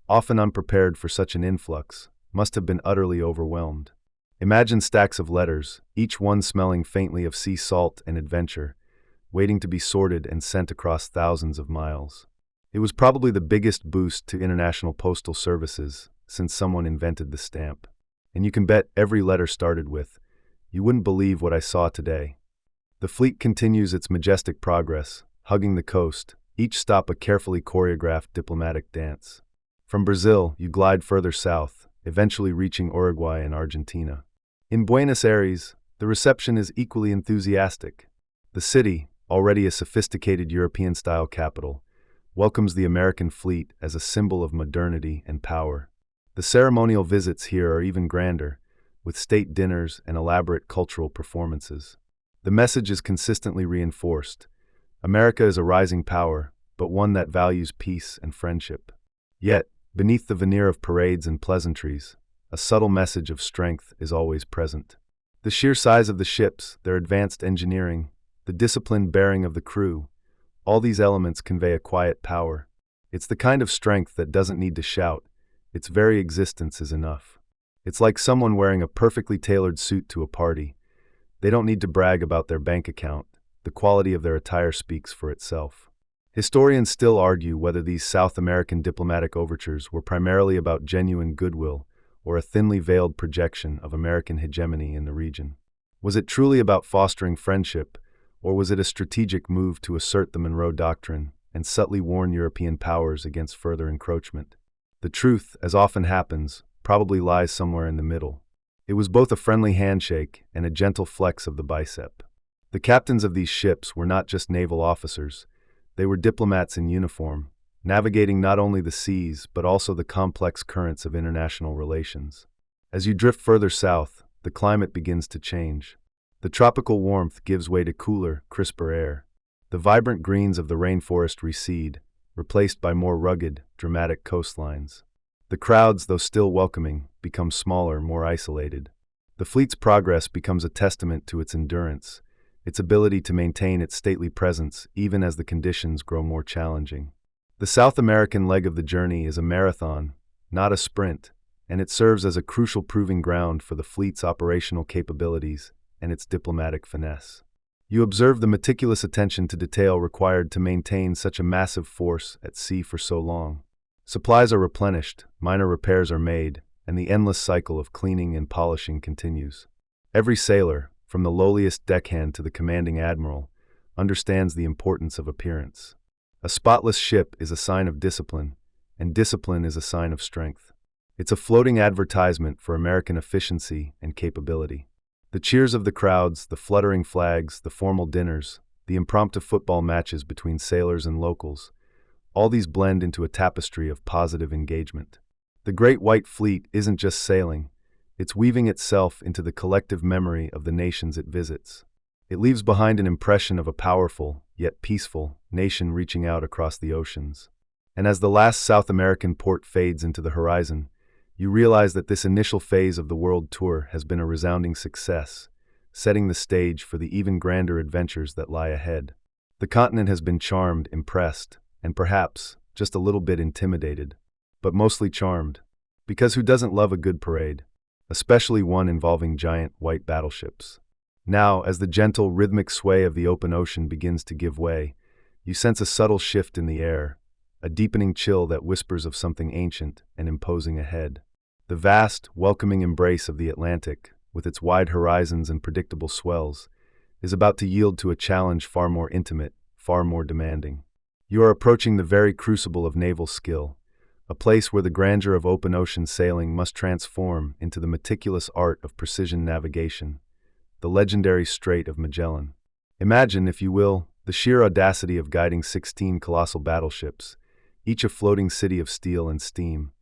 A: often unprepared for such an influx, must have been utterly overwhelmed. Imagine stacks of letters, each one smelling faintly of sea salt and adventure, waiting to be sorted and sent across thousands of miles. It was probably the biggest boost to international postal services since someone invented the stamp. And you can bet every letter started with, "You wouldn't believe what I saw today." The fleet continues its majestic progress, hugging the coast, each stop a carefully choreographed diplomatic dance. From Brazil, you glide further south, eventually reaching Uruguay and Argentina. In Buenos Aires, the reception is equally enthusiastic. The city, already a sophisticated European-style capital, welcomes the American fleet as a symbol of modernity and power. The ceremonial visits here are even grander, with state dinners and elaborate cultural performances. The message is consistently reinforced. America is a rising power, but one that values peace and friendship. Yet, beneath the veneer of parades and pleasantries, a subtle message of strength is always present. The sheer size of the ships, their advanced engineering, the disciplined bearing of the crew, all these elements convey a quiet power. It's the kind of strength that doesn't need to shout, its very existence is enough. It's like someone wearing a perfectly tailored suit to a party. They don't need to brag about their bank account, the quality of their attire speaks for itself. Historians still argue whether these South American diplomatic overtures were primarily about genuine goodwill or a thinly veiled projection of American hegemony in the region. Was it truly about fostering friendship, or was it a strategic move to assert the Monroe Doctrine and subtly warn European powers against further encroachment? The truth, as often happens, probably lies somewhere in the middle. It was both a friendly handshake and a gentle flex of the bicep. The captains of these ships were not just naval officers, they were diplomats in uniform, navigating not only the seas but also the complex currents of international relations. As you drift further south, the climate begins to change. The tropical warmth gives way to cooler, crisper air. The vibrant greens of the rainforest recede, replaced by more rugged, dramatic coastlines. The crowds, though still welcoming, become smaller, more isolated. The fleet's progress becomes a testament to its endurance, its ability to maintain its stately presence even as the conditions grow more challenging. The South American leg of the journey is a marathon, not a sprint, and it serves as a crucial proving ground for the fleet's operational capabilities and its diplomatic finesse. You observe the meticulous attention to detail required to maintain such a massive force at sea for so long. Supplies are replenished, minor repairs are made, and the endless cycle of cleaning and polishing continues. Every sailor, from the lowliest deckhand to the commanding admiral, understands the importance of appearance. A spotless ship is a sign of discipline, and discipline is a sign of strength. It's a floating advertisement for American efficiency and capability. The cheers of the crowds, the fluttering flags, the formal dinners, the impromptu football matches between sailors and locals, all these blend into a tapestry of positive engagement. The Great White Fleet isn't just sailing, it's weaving itself into the collective memory of the nations it visits. It leaves behind an impression of a powerful, yet peaceful, nation reaching out across the oceans. And as the last South American port fades into the horizon, you realize that this initial phase of the world tour has been a resounding success, setting the stage for the even grander adventures that lie ahead. The continent has been charmed, impressed, and perhaps just a little bit intimidated, but mostly charmed. Because who doesn't love a good parade, especially one involving giant white battleships? Now, as the gentle, rhythmic sway of the open ocean begins to give way, You sense a subtle shift in the air, a deepening chill that whispers of something ancient and imposing ahead. The vast, welcoming embrace of the Atlantic, with its wide horizons and predictable swells, is about to yield to a challenge far more intimate, far more demanding. You are approaching the very crucible of naval skill, a place where the grandeur of open ocean sailing must transform into the meticulous art of precision navigation, the legendary Strait of Magellan. Imagine, if you will, the sheer audacity of guiding 16 colossal battleships, each a floating city of steel and steam,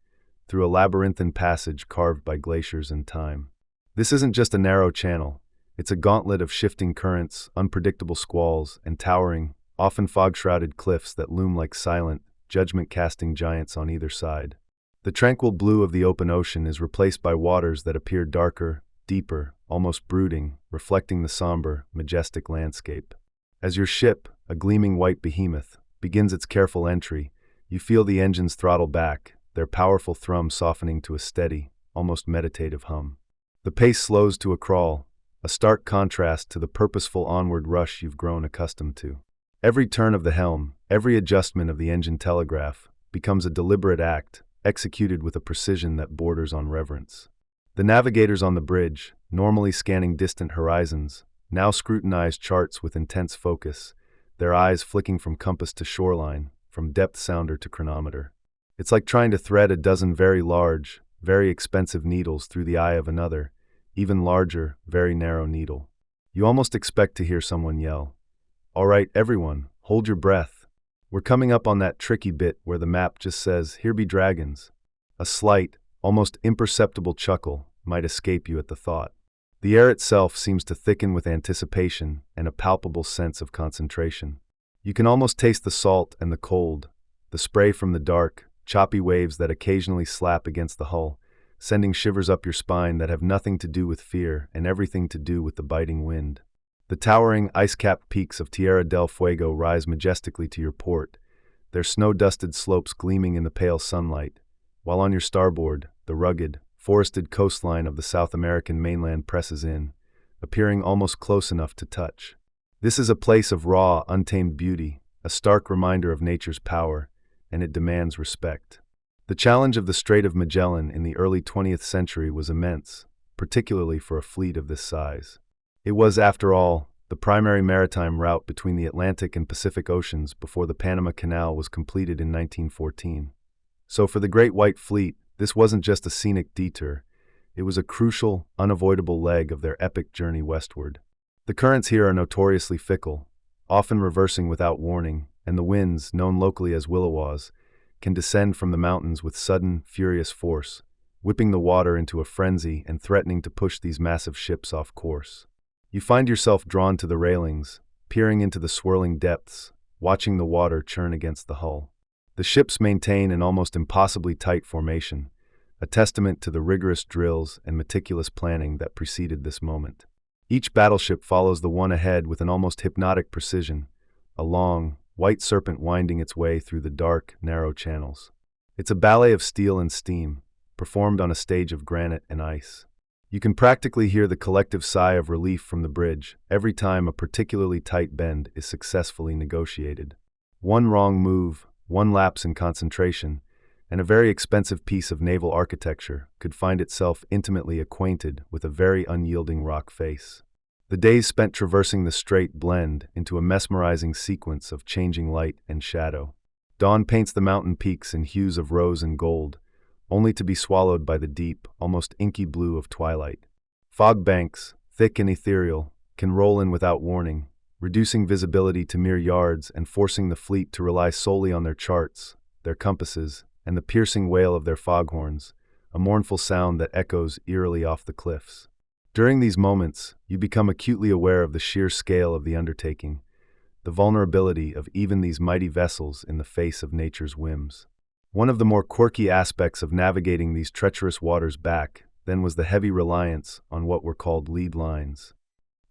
A: through a labyrinthine passage carved by glaciers and time. This isn't just a narrow channel, it's a gauntlet of shifting currents, unpredictable squalls, and towering, often fog-shrouded cliffs that loom like silent, judgment-casting giants on either side. The tranquil blue of the open ocean is replaced by waters that appear darker, deeper, almost brooding, reflecting the somber, majestic landscape. As your ship, a gleaming white behemoth, begins its careful entry, you feel the engines throttle back, their powerful thrum softening to a steady, almost meditative hum. The pace slows to a crawl, a stark contrast to the purposeful onward rush you've grown accustomed to. Every turn of the helm, every adjustment of the engine telegraph, becomes a deliberate act, executed with a precision that borders on reverence. The navigators on the bridge, normally scanning distant horizons, now scrutinize charts with intense focus, their eyes flicking from compass to shoreline, from depth sounder to chronometer. It's like trying to thread a dozen very large, very expensive needles through the eye of another, even larger, very narrow needle. You almost expect to hear someone yell, "All right, everyone, hold your breath. We're coming up on that tricky bit where the map just says, 'Here be dragons.'" A slight, almost imperceptible chuckle might escape you at the thought. The air itself seems to thicken with anticipation and a palpable sense of concentration. You can almost taste the salt and the cold, the spray from the dark, choppy waves that occasionally slap against the hull, sending shivers up your spine that have nothing to do with fear and everything to do with the biting wind. The towering, ice-capped peaks of Tierra del Fuego rise majestically to your port, their snow-dusted slopes gleaming in the pale sunlight, while on your starboard, the rugged, forested coastline of the South American mainland presses in, appearing almost close enough to touch. This is a place of raw, untamed beauty, a stark reminder of nature's power, and it demands respect. The challenge of the Strait of Magellan in the early 20th century was immense, particularly for a fleet of this size. It was, after all, the primary maritime route between the Atlantic and Pacific Oceans before the Panama Canal was completed in 1914. So for the Great White Fleet, this wasn't just a scenic detour, it was a crucial, unavoidable leg of their epic journey westward. The currents here are notoriously fickle, often reversing without warning, and the winds, known locally as willowaws, can descend from the mountains with sudden, furious force, whipping the water into a frenzy and threatening to push these massive ships off course. You find yourself drawn to the railings, peering into the swirling depths, watching the water churn against the hull. The ships maintain an almost impossibly tight formation, a testament to the rigorous drills and meticulous planning that preceded this moment. Each battleship follows the one ahead with an almost hypnotic precision, a long, white serpent winding its way through the dark, narrow channels. It's a ballet of steel and steam, performed on a stage of granite and ice. You can practically hear the collective sigh of relief from the bridge every time a particularly tight bend is successfully negotiated. One wrong move, one lapse in concentration, and a very expensive piece of naval architecture could find itself intimately acquainted with a very unyielding rock face. The days spent traversing the strait blend into a mesmerizing sequence of changing light and shadow. Dawn paints the mountain peaks in hues of rose and gold, only to be swallowed by the deep, almost inky blue of twilight. Fog banks, thick and ethereal, can roll in without warning, reducing visibility to mere yards and forcing the fleet to rely solely on their charts, their compasses, and the piercing wail of their foghorns, a mournful sound that echoes eerily off the cliffs. During these moments, you become acutely aware of the sheer scale of the undertaking, the vulnerability of even these mighty vessels in the face of nature's whims. One of the more quirky aspects of navigating these treacherous waters back then was the heavy reliance on what were called lead lines.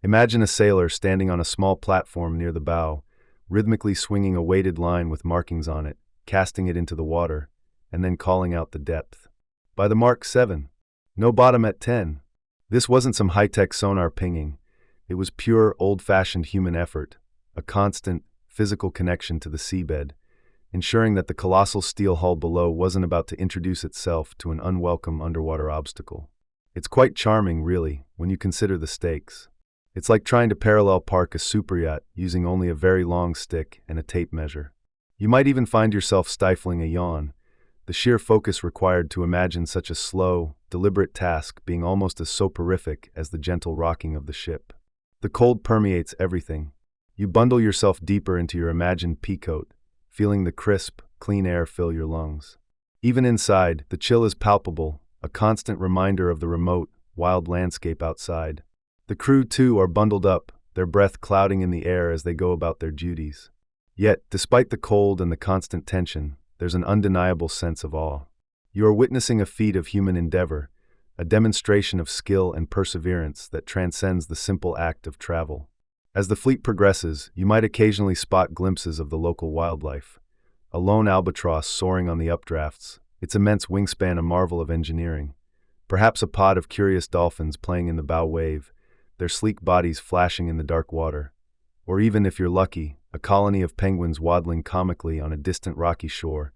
A: Imagine a sailor standing on a small platform near the bow, rhythmically swinging a weighted line with markings on it, casting it into the water, and then calling out the depth. By the mark 7. No bottom at 10. This wasn't some high-tech sonar pinging. It was pure, old-fashioned human effort, a constant, physical connection to the seabed, ensuring that the colossal steel hull below wasn't about to introduce itself to an unwelcome underwater obstacle. It's quite charming, really, when you consider the stakes. It's like trying to parallel park a superyacht using only a very long stick and a tape measure. You might even find yourself stifling a yawn, the sheer focus required to imagine such a slow, deliberate task being almost as soporific as the gentle rocking of the ship. The cold permeates everything. You bundle yourself deeper into your imagined peacoat, feeling the crisp, clean air fill your lungs. Even inside, the chill is palpable, a constant reminder of the remote, wild landscape outside. The crew, too, are bundled up, their breath clouding in the air as they go about their duties. Yet, despite the cold and the constant tension, there's an undeniable sense of awe. You are witnessing a feat of human endeavor, a demonstration of skill and perseverance that transcends the simple act of travel. As the fleet progresses, you might occasionally spot glimpses of the local wildlife. A lone albatross soaring on the updrafts, its immense wingspan a marvel of engineering. Perhaps a pod of curious dolphins playing in the bow wave, their sleek bodies flashing in the dark water. Or even, if you're lucky, a colony of penguins waddling comically on a distant rocky shore,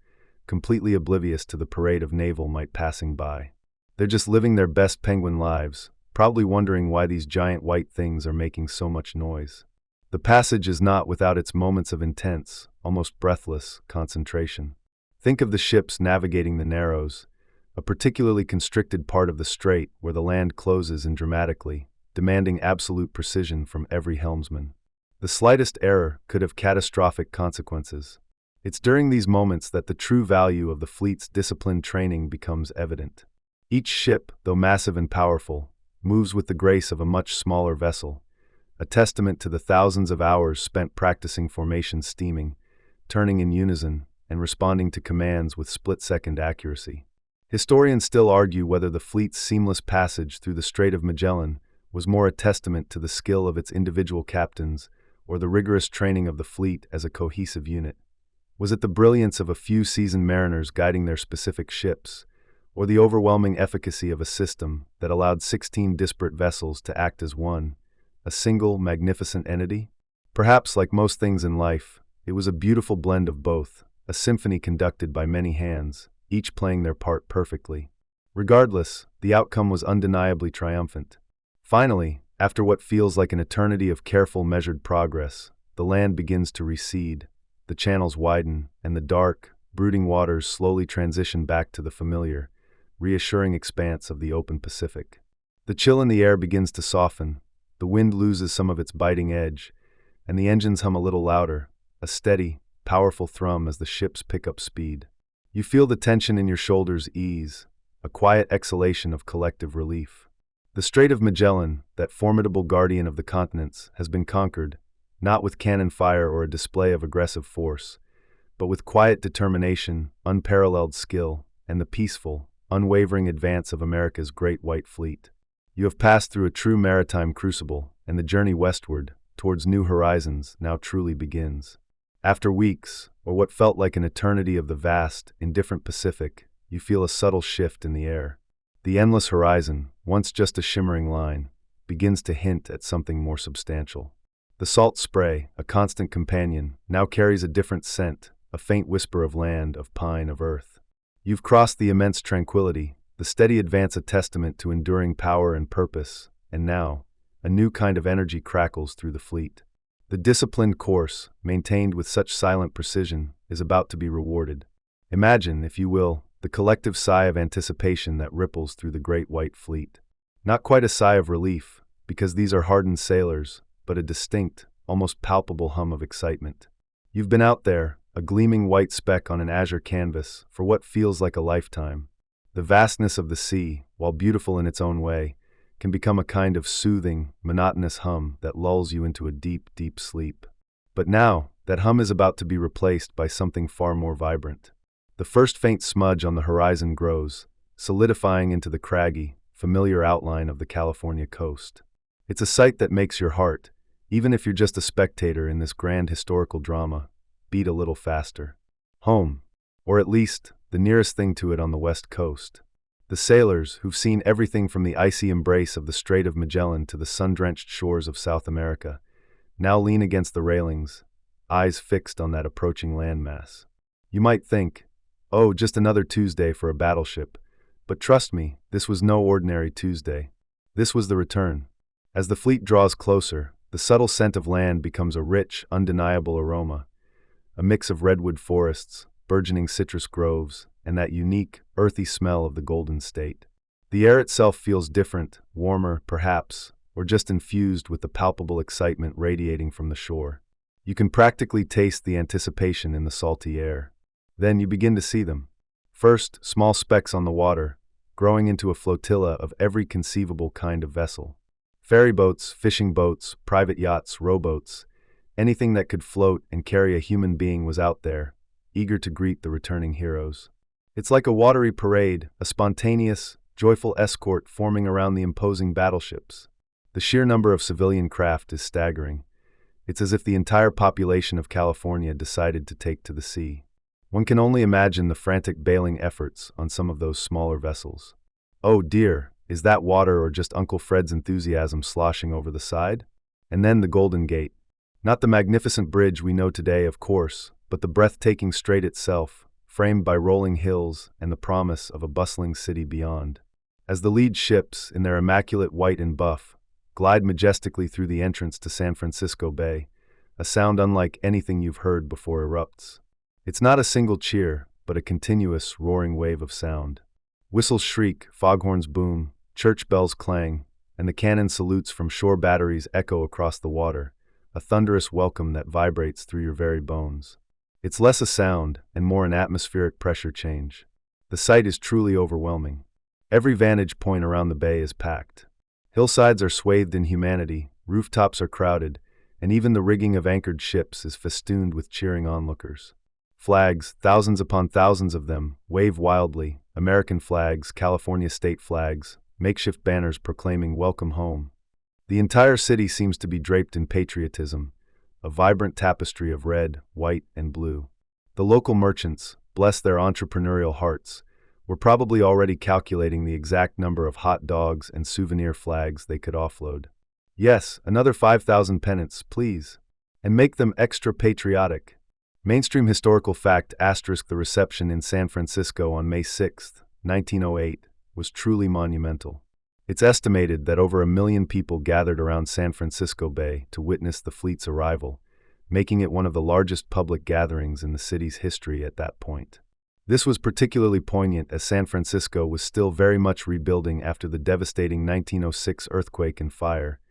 A: completely oblivious to the parade of Naval might passing by. They're just living their best penguin lives, probably wondering why these giant white things are making so much noise. The passage is not without its moments of intense, almost breathless, concentration. Think of the ships navigating the Narrows, a particularly constricted part of the strait where the land closes in dramatically, demanding absolute precision from every helmsman. The slightest error could have catastrophic consequences. It's during these moments that the true value of the fleet's disciplined training becomes evident. Each ship, though massive and powerful, moves with the grace of a much smaller vessel, a testament to the thousands of hours spent practicing formation steaming, turning in unison, and responding to commands with split-second accuracy. Historians still argue whether the fleet's seamless passage through the Strait of Magellan was more a testament to the skill of its individual captains or the rigorous training of the fleet as a cohesive unit. Was it the brilliance of a few seasoned mariners guiding their specific ships, or the overwhelming efficacy of a system that allowed 16 disparate vessels to act as one, a single, magnificent entity? Perhaps, like most things in life, it was a beautiful blend of both, a symphony conducted by many hands, each playing their part perfectly. Regardless, the outcome was undeniably triumphant. Finally, after what feels like an eternity of careful, measured progress, the land begins to recede, the channels widen, and the dark, brooding waters slowly transition back to the familiar, reassuring expanse of the open Pacific. The chill in the air begins to soften, the wind loses some of its biting edge, and the engines hum a little louder, a steady, powerful thrum as the ships pick up speed. You feel the tension in your shoulders ease, a quiet exhalation of collective relief. The Strait of Magellan, that formidable guardian of the continents, has been conquered, not with cannon fire or a display of aggressive force, but with quiet determination, unparalleled skill, and the peaceful, unwavering advance of America's great white fleet. You have passed through a true maritime crucible, and the journey westward, towards new horizons, now truly begins. After weeks, or what felt like an eternity of the vast, indifferent Pacific, you feel a subtle shift in the air. The endless horizon, once just a shimmering line, begins to hint at something more substantial. The salt spray, a constant companion, now carries a different scent, a faint whisper of land, of pine, of earth. You've crossed the immense tranquility, the steady advance a testament to enduring power and purpose, and now, a new kind of energy crackles through the fleet. The disciplined course, maintained with such silent precision, is about to be rewarded. Imagine, if you will, the collective sigh of anticipation that ripples through the great white fleet. Not quite a sigh of relief, because these are hardened sailors, but a distinct, almost palpable hum of excitement. You've been out there, a gleaming white speck on an azure canvas, for what feels like a lifetime. The vastness of the sea, while beautiful in its own way, can become a kind of soothing, monotonous hum that lulls you into a deep, deep sleep. But now, that hum is about to be replaced by something far more vibrant. The first faint smudge on the horizon grows, solidifying into the craggy, familiar outline of the California coast. It's a sight that makes your heart, even if you're just a spectator in this grand historical drama, beat a little faster. Home, or at least the nearest thing to it on the west coast. The sailors, who've seen everything from the icy embrace of the Strait of Magellan to the sun-drenched shores of South America, now lean against the railings, eyes fixed on that approaching landmass. You might think, oh, just another Tuesday for a battleship. But trust me, this was no ordinary Tuesday. This was the return. As the fleet draws closer, the subtle scent of land becomes a rich, undeniable aroma, a mix of redwood forests, burgeoning citrus groves, and that unique, earthy smell of the Golden State. The air itself feels different, warmer, perhaps, or just infused with the palpable excitement radiating from the shore. You can practically taste the anticipation in the salty air. Then you begin to see them. First, small specks on the water, growing into a flotilla of every conceivable kind of vessel. Ferry boats, fishing boats, private yachts, rowboats, anything that could float and carry a human being was out there, eager to greet the returning heroes. It's like a watery parade, a spontaneous, joyful escort forming around the imposing battleships. The sheer number of civilian craft is staggering. It's as if the entire population of California decided to take to the sea. One can only imagine the frantic bailing efforts on some of those smaller vessels. Oh dear, is that water or just Uncle Fred's enthusiasm sloshing over the side? And then the Golden Gate. Not the magnificent bridge we know today, of course, but the breathtaking strait itself, framed by rolling hills and the promise of a bustling city beyond. As the lead ships, in their immaculate white and buff, glide majestically through the entrance to San Francisco Bay, a sound unlike anything you've heard before erupts. It's not a single cheer, but a continuous, roaring wave of sound. Whistles shriek, foghorns boom, church bells clang, and the cannon salutes from shore batteries echo across the water, a thunderous welcome that vibrates through your very bones. It's less a sound and more an atmospheric pressure change. The sight is truly overwhelming. Every vantage point around the bay is packed. Hillsides are swathed in humanity, rooftops are crowded, and even the rigging of anchored ships is festooned with cheering onlookers. Flags, thousands upon thousands of them, wave wildly, American flags, California state flags, makeshift banners proclaiming welcome home. The entire city seems to be draped in patriotism, a vibrant tapestry of red, white, and blue. The local merchants, bless their entrepreneurial hearts, were probably already calculating the exact number of hot dogs and souvenir flags they could offload. Yes, another 5,000 pennants, please. And make them extra patriotic. Mainstream historical fact * the reception in San Francisco on May 6, 1908, was truly monumental. It's estimated that over 1 million people gathered around San Francisco Bay to witness the fleet's arrival, making it one of the largest public gatherings in the city's history at that point. This was particularly poignant as San Francisco was still very much rebuilding after the devastating 1906 earthquake and fire,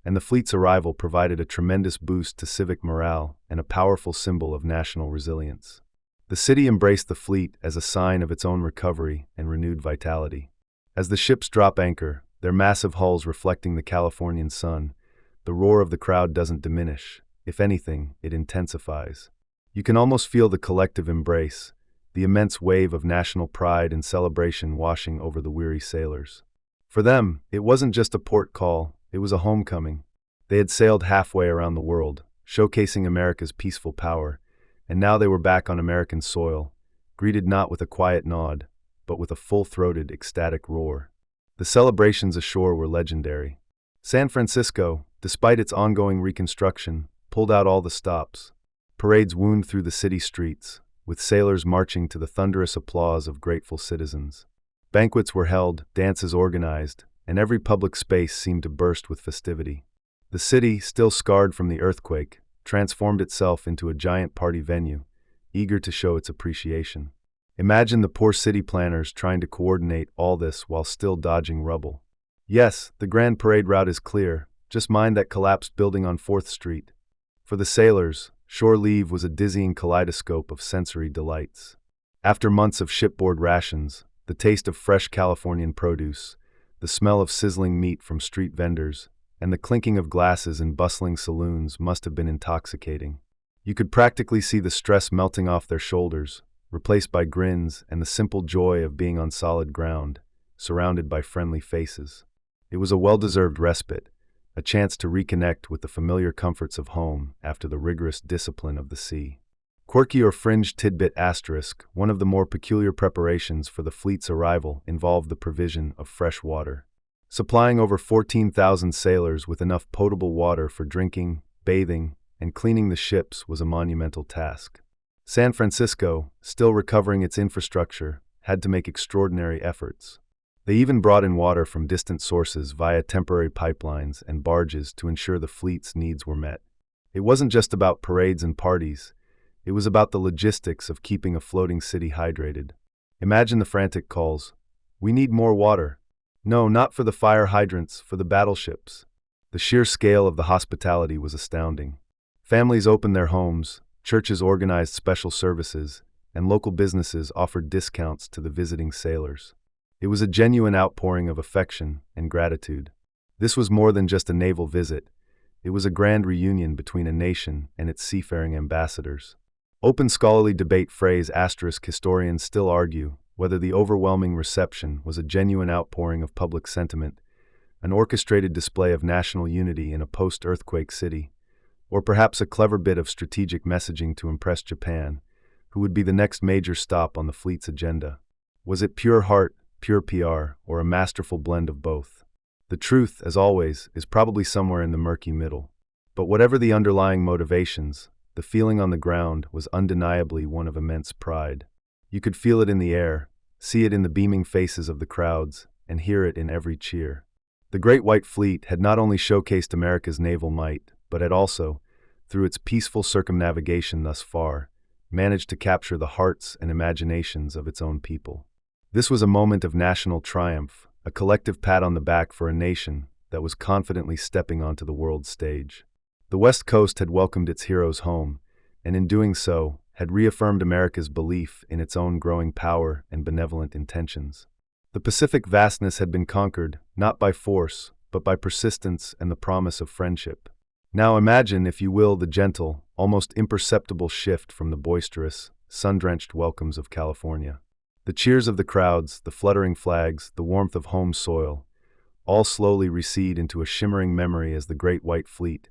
A: and the fleet's arrival provided a tremendous boost to civic morale and a powerful symbol of national resilience. The city embraced the fleet as a sign of its own recovery and renewed vitality. As the ships drop anchor, their massive hulls reflecting the Californian sun, the roar of the crowd doesn't diminish. If anything, it intensifies. You can almost feel the collective embrace, the immense wave of national pride and celebration washing over the weary sailors. For them, it wasn't just a port call, it was a homecoming. They had sailed halfway around the world, showcasing America's peaceful power, and now they were back on American soil, greeted not with a quiet nod, but with a full-throated, ecstatic roar. The celebrations ashore were legendary. San Francisco, despite its ongoing reconstruction, pulled out all the stops. Parades wound through the city streets, with sailors marching to the thunderous applause of grateful citizens. Banquets were held, dances organized, and every public space seemed to burst with festivity. The city, still scarred from the earthquake, transformed itself into a giant party venue, eager to show its appreciation. Imagine the poor city planners trying to coordinate all this while still dodging rubble. Yes, the grand parade route is clear, just mind that collapsed building on 4th Street. For the sailors, shore leave was a dizzying kaleidoscope of sensory delights. After months of shipboard rations, the taste of fresh Californian produce, the smell of sizzling meat from street vendors, and the clinking of glasses in bustling saloons must have been intoxicating. You could practically see the stress melting off their shoulders, replaced by grins and the simple joy of being on solid ground, surrounded by friendly faces. It was a well-deserved respite, a chance to reconnect with the familiar comforts of home after the rigorous discipline of the sea. Quirky or fringe tidbit *, one of the more peculiar preparations for the fleet's arrival involved the provision of fresh water. Supplying over 14,000 sailors with enough potable water for drinking, bathing, and cleaning the ships was a monumental task. San Francisco, still recovering its infrastructure, had to make extraordinary efforts. They even brought in water from distant sources via temporary pipelines and barges to ensure the fleet's needs were met. It wasn't just about parades and parties, it was about the logistics of keeping a floating city hydrated. Imagine the frantic calls. "We need more water." No, not for the fire hydrants, for the battleships. The sheer scale of the hospitality was astounding. Families opened their homes, churches organized special services, and local businesses offered discounts to the visiting sailors. It was a genuine outpouring of affection and gratitude. This was more than just a naval visit. It was a grand reunion between a nation and its seafaring ambassadors. Open scholarly debate phrase * historians still argue whether the overwhelming reception was a genuine outpouring of public sentiment, an orchestrated display of national unity in a post-earthquake city, or perhaps a clever bit of strategic messaging to impress Japan, who would be the next major stop on the fleet's agenda. Was it pure heart, pure PR, or a masterful blend of both? The truth, as always, is probably somewhere in the murky middle. But whatever the underlying motivations, the feeling on the ground was undeniably one of immense pride. You could feel it in the air, see it in the beaming faces of the crowds, and hear it in every cheer. The Great White Fleet had not only showcased America's naval might, but had also, through its peaceful circumnavigation thus far, managed to capture the hearts and imaginations of its own people. This was a moment of national triumph, a collective pat on the back for a nation that was confidently stepping onto the world stage. The West Coast had welcomed its heroes home, and in doing so, had reaffirmed America's belief in its own growing power and benevolent intentions. The Pacific vastness had been conquered, not by force, but by persistence and the promise of friendship. Now imagine, if you will, the gentle, almost imperceptible shift from the boisterous, sun-drenched welcomes of California. The cheers of the crowds, the fluttering flags, the warmth of home soil, all slowly recede into a shimmering memory as the Great White Fleet,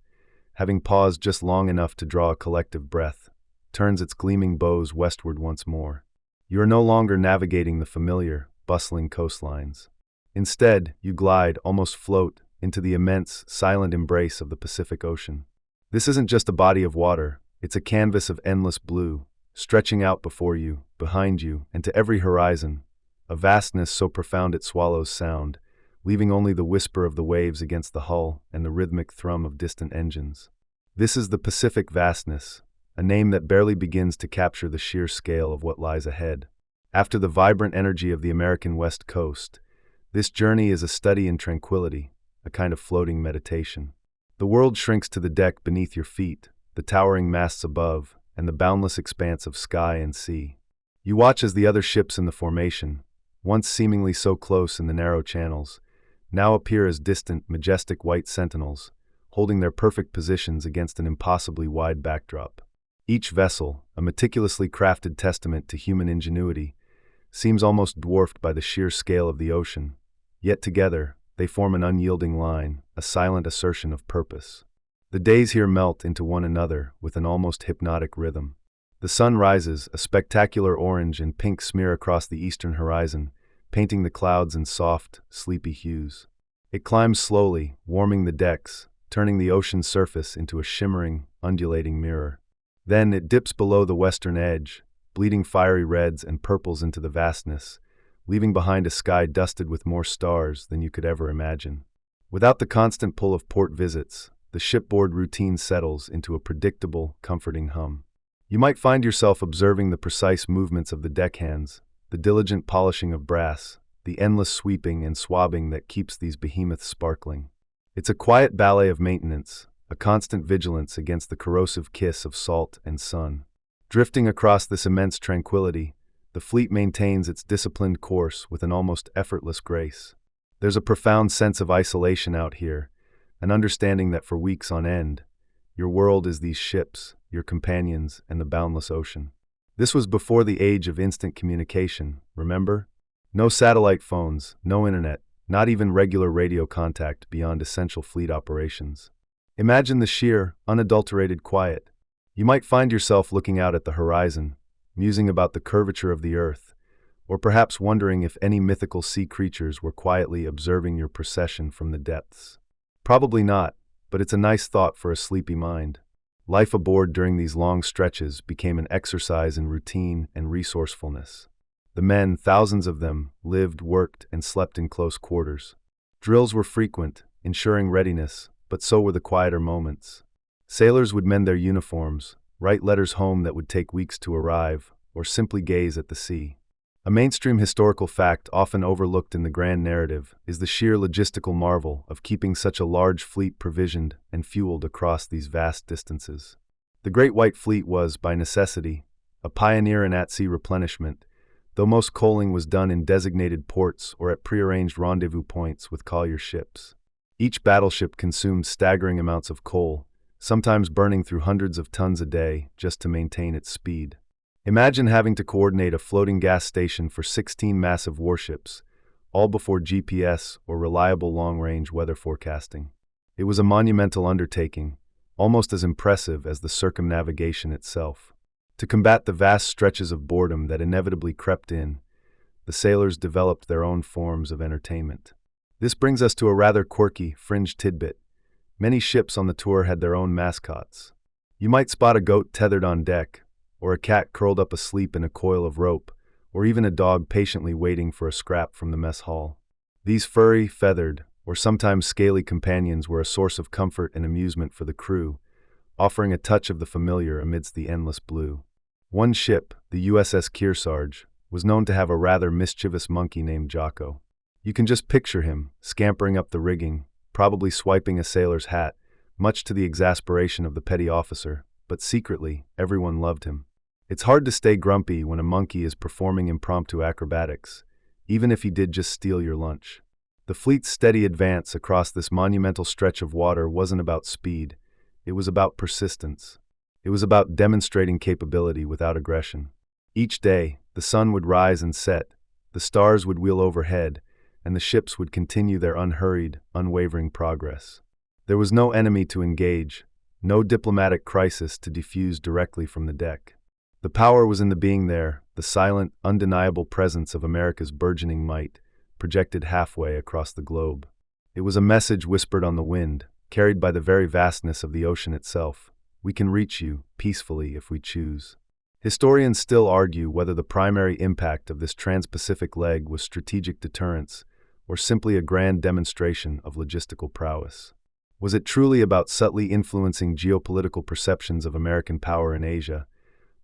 A: having paused just long enough to draw a collective breath, turns its gleaming bows westward once more. You are no longer navigating the familiar, bustling coastlines. Instead, you glide, almost float, into the immense, silent embrace of the Pacific Ocean. This isn't just a body of water, it's a canvas of endless blue, stretching out before you, behind you, and to every horizon, a vastness so profound it swallows sound, leaving only the whisper of the waves against the hull and the rhythmic thrum of distant engines. This is the Pacific vastness, a name that barely begins to capture the sheer scale of what lies ahead. After the vibrant energy of the American West Coast, this journey is a study in tranquility, a kind of floating meditation. The world shrinks to the deck beneath your feet, the towering masts above, and the boundless expanse of sky and sea. You watch as the other ships in the formation, once seemingly so close in the narrow channels, now appear as distant, majestic white sentinels, holding their perfect positions against an impossibly wide backdrop. Each vessel, a meticulously crafted testament to human ingenuity, seems almost dwarfed by the sheer scale of the ocean, yet together, they form an unyielding line, a silent assertion of purpose. The days here melt into one another with an almost hypnotic rhythm. The sun rises, a spectacular orange and pink smear across the eastern horizon, painting the clouds in soft, sleepy hues. It climbs slowly, warming the decks, turning the ocean's surface into a shimmering, undulating mirror. Then it dips below the western edge, bleeding fiery reds and purples into the vastness, leaving behind a sky dusted with more stars than you could ever imagine. Without the constant pull of port visits, the shipboard routine settles into a predictable, comforting hum. You might find yourself observing the precise movements of the deckhands, the diligent polishing of brass, the endless sweeping and swabbing that keeps these behemoths sparkling. It's a quiet ballet of maintenance, a constant vigilance against the corrosive kiss of salt and sun. Drifting across this immense tranquility, the fleet maintains its disciplined course with an almost effortless grace. There's a profound sense of isolation out here, an understanding that for weeks on end, your world is these ships, your companions, and the boundless ocean. This was before the age of instant communication, remember? No satellite phones, no internet, not even regular radio contact beyond essential fleet operations. Imagine the sheer, unadulterated quiet. You might find yourself looking out at the horizon, musing about the curvature of the earth, or perhaps wondering if any mythical sea creatures were quietly observing your procession from the depths. Probably not, but it's a nice thought for a sleepy mind. Life aboard during these long stretches became an exercise in routine and resourcefulness. The men, thousands of them, lived, worked, and slept in close quarters. Drills were frequent, ensuring readiness, but so were the quieter moments. Sailors would mend their uniforms, write letters home that would take weeks to arrive, or simply gaze at the sea. A mainstream historical fact often overlooked in the grand narrative is the sheer logistical marvel of keeping such a large fleet provisioned and fueled across these vast distances. The Great White Fleet was, by necessity, a pioneer in at-sea replenishment, though most coaling was done in designated ports or at prearranged rendezvous points with collier ships. Each battleship consumed staggering amounts of coal, sometimes burning through hundreds of tons a day just to maintain its speed. Imagine having to coordinate a floating gas station for 16 massive warships, all before GPS or reliable long-range weather forecasting. It was a monumental undertaking, almost as impressive as the circumnavigation itself. To combat the vast stretches of boredom that inevitably crept in, the sailors developed their own forms of entertainment. This brings us to a rather quirky, fringe tidbit. Many ships on the tour had their own mascots. You might spot a goat tethered on deck, or a cat curled up asleep in a coil of rope, or even a dog patiently waiting for a scrap from the mess hall. These furry, feathered, or sometimes scaly companions were a source of comfort and amusement for the crew, offering a touch of the familiar amidst the endless blue. One ship, the USS Kearsarge, was known to have a rather mischievous monkey named Jocko. You can just picture him, scampering up the rigging, probably swiping a sailor's hat, much to the exasperation of the petty officer, but secretly, everyone loved him. It's hard to stay grumpy when a monkey is performing impromptu acrobatics, even if he did just steal your lunch. The fleet's steady advance across this monumental stretch of water wasn't about speed, it was about persistence. It was about demonstrating capability without aggression. Each day, the sun would rise and set, the stars would wheel overhead, and the ships would continue their unhurried, unwavering progress. There was no enemy to engage, no diplomatic crisis to defuse directly from the deck. The power was in the being there, the silent, undeniable presence of America's burgeoning might, projected halfway across the globe. It was a message whispered on the wind, carried by the very vastness of the ocean itself. We can reach you, peacefully, if we choose. Historians still argue whether the primary impact of this trans-Pacific leg was strategic deterrence, or simply a grand demonstration of logistical prowess. Was it truly about subtly influencing geopolitical perceptions of American power in Asia,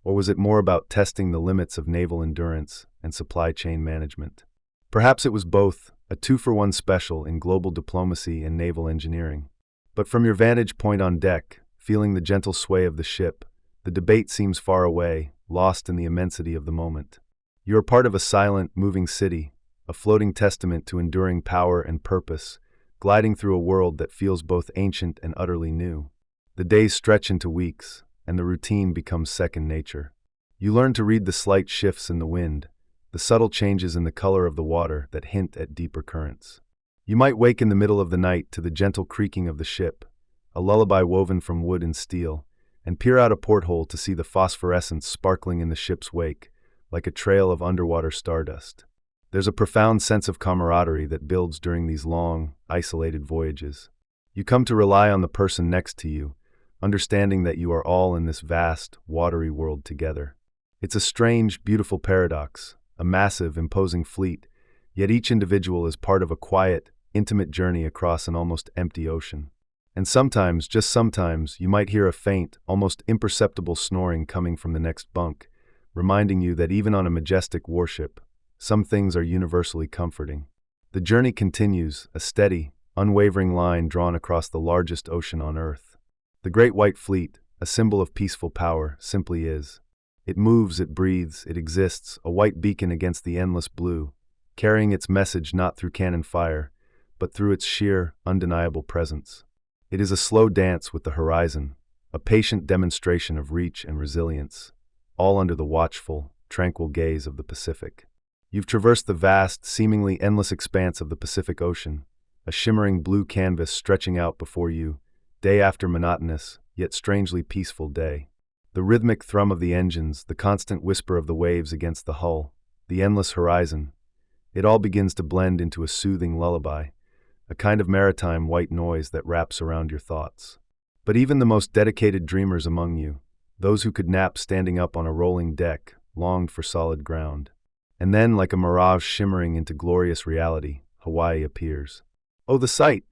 A: or was it more about testing the limits of naval endurance and supply chain management? Perhaps it was both, a two-for-one special in global diplomacy and naval engineering. But from your vantage point on deck, feeling the gentle sway of the ship, the debate seems far away, lost in the immensity of the moment. You are part of a silent, moving city, a floating testament to enduring power and purpose, gliding through a world that feels both ancient and utterly new. The days stretch into weeks, and the routine becomes second nature. You learn to read the slight shifts in the wind, the subtle changes in the color of the water that hint at deeper currents. You might wake in the middle of the night to the gentle creaking of the ship, a lullaby woven from wood and steel, and peer out a porthole to see the phosphorescence sparkling in the ship's wake, like a trail of underwater stardust. There's a profound sense of camaraderie that builds during these long, isolated voyages. You come to rely on the person next to you, understanding that you are all in this vast, watery world together. It's a strange, beautiful paradox, a massive, imposing fleet, yet each individual is part of a quiet, intimate journey across an almost empty ocean. And sometimes, just sometimes, you might hear a faint, almost imperceptible snoring coming from the next bunk, reminding you that even on a majestic warship, some things are universally comforting. The journey continues, a steady, unwavering line drawn across the largest ocean on Earth. The Great White Fleet, a symbol of peaceful power, simply is. It moves, it breathes, it exists, a white beacon against the endless blue, carrying its message not through cannon fire, but through its sheer, undeniable presence. It is a slow dance with the horizon, a patient demonstration of reach and resilience, all under the watchful, tranquil gaze of the Pacific. You've traversed the vast, seemingly endless expanse of the Pacific Ocean, a shimmering blue canvas stretching out before you, day after monotonous, yet strangely peaceful day. The rhythmic thrum of the engines, the constant whisper of the waves against the hull, the endless horizon, it all begins to blend into a soothing lullaby, a kind of maritime white noise that wraps around your thoughts. But even the most dedicated dreamers among you, those who could nap standing up on a rolling deck, longed for solid ground. And then, like a mirage shimmering into glorious reality, Hawaii appears. Oh, the sight!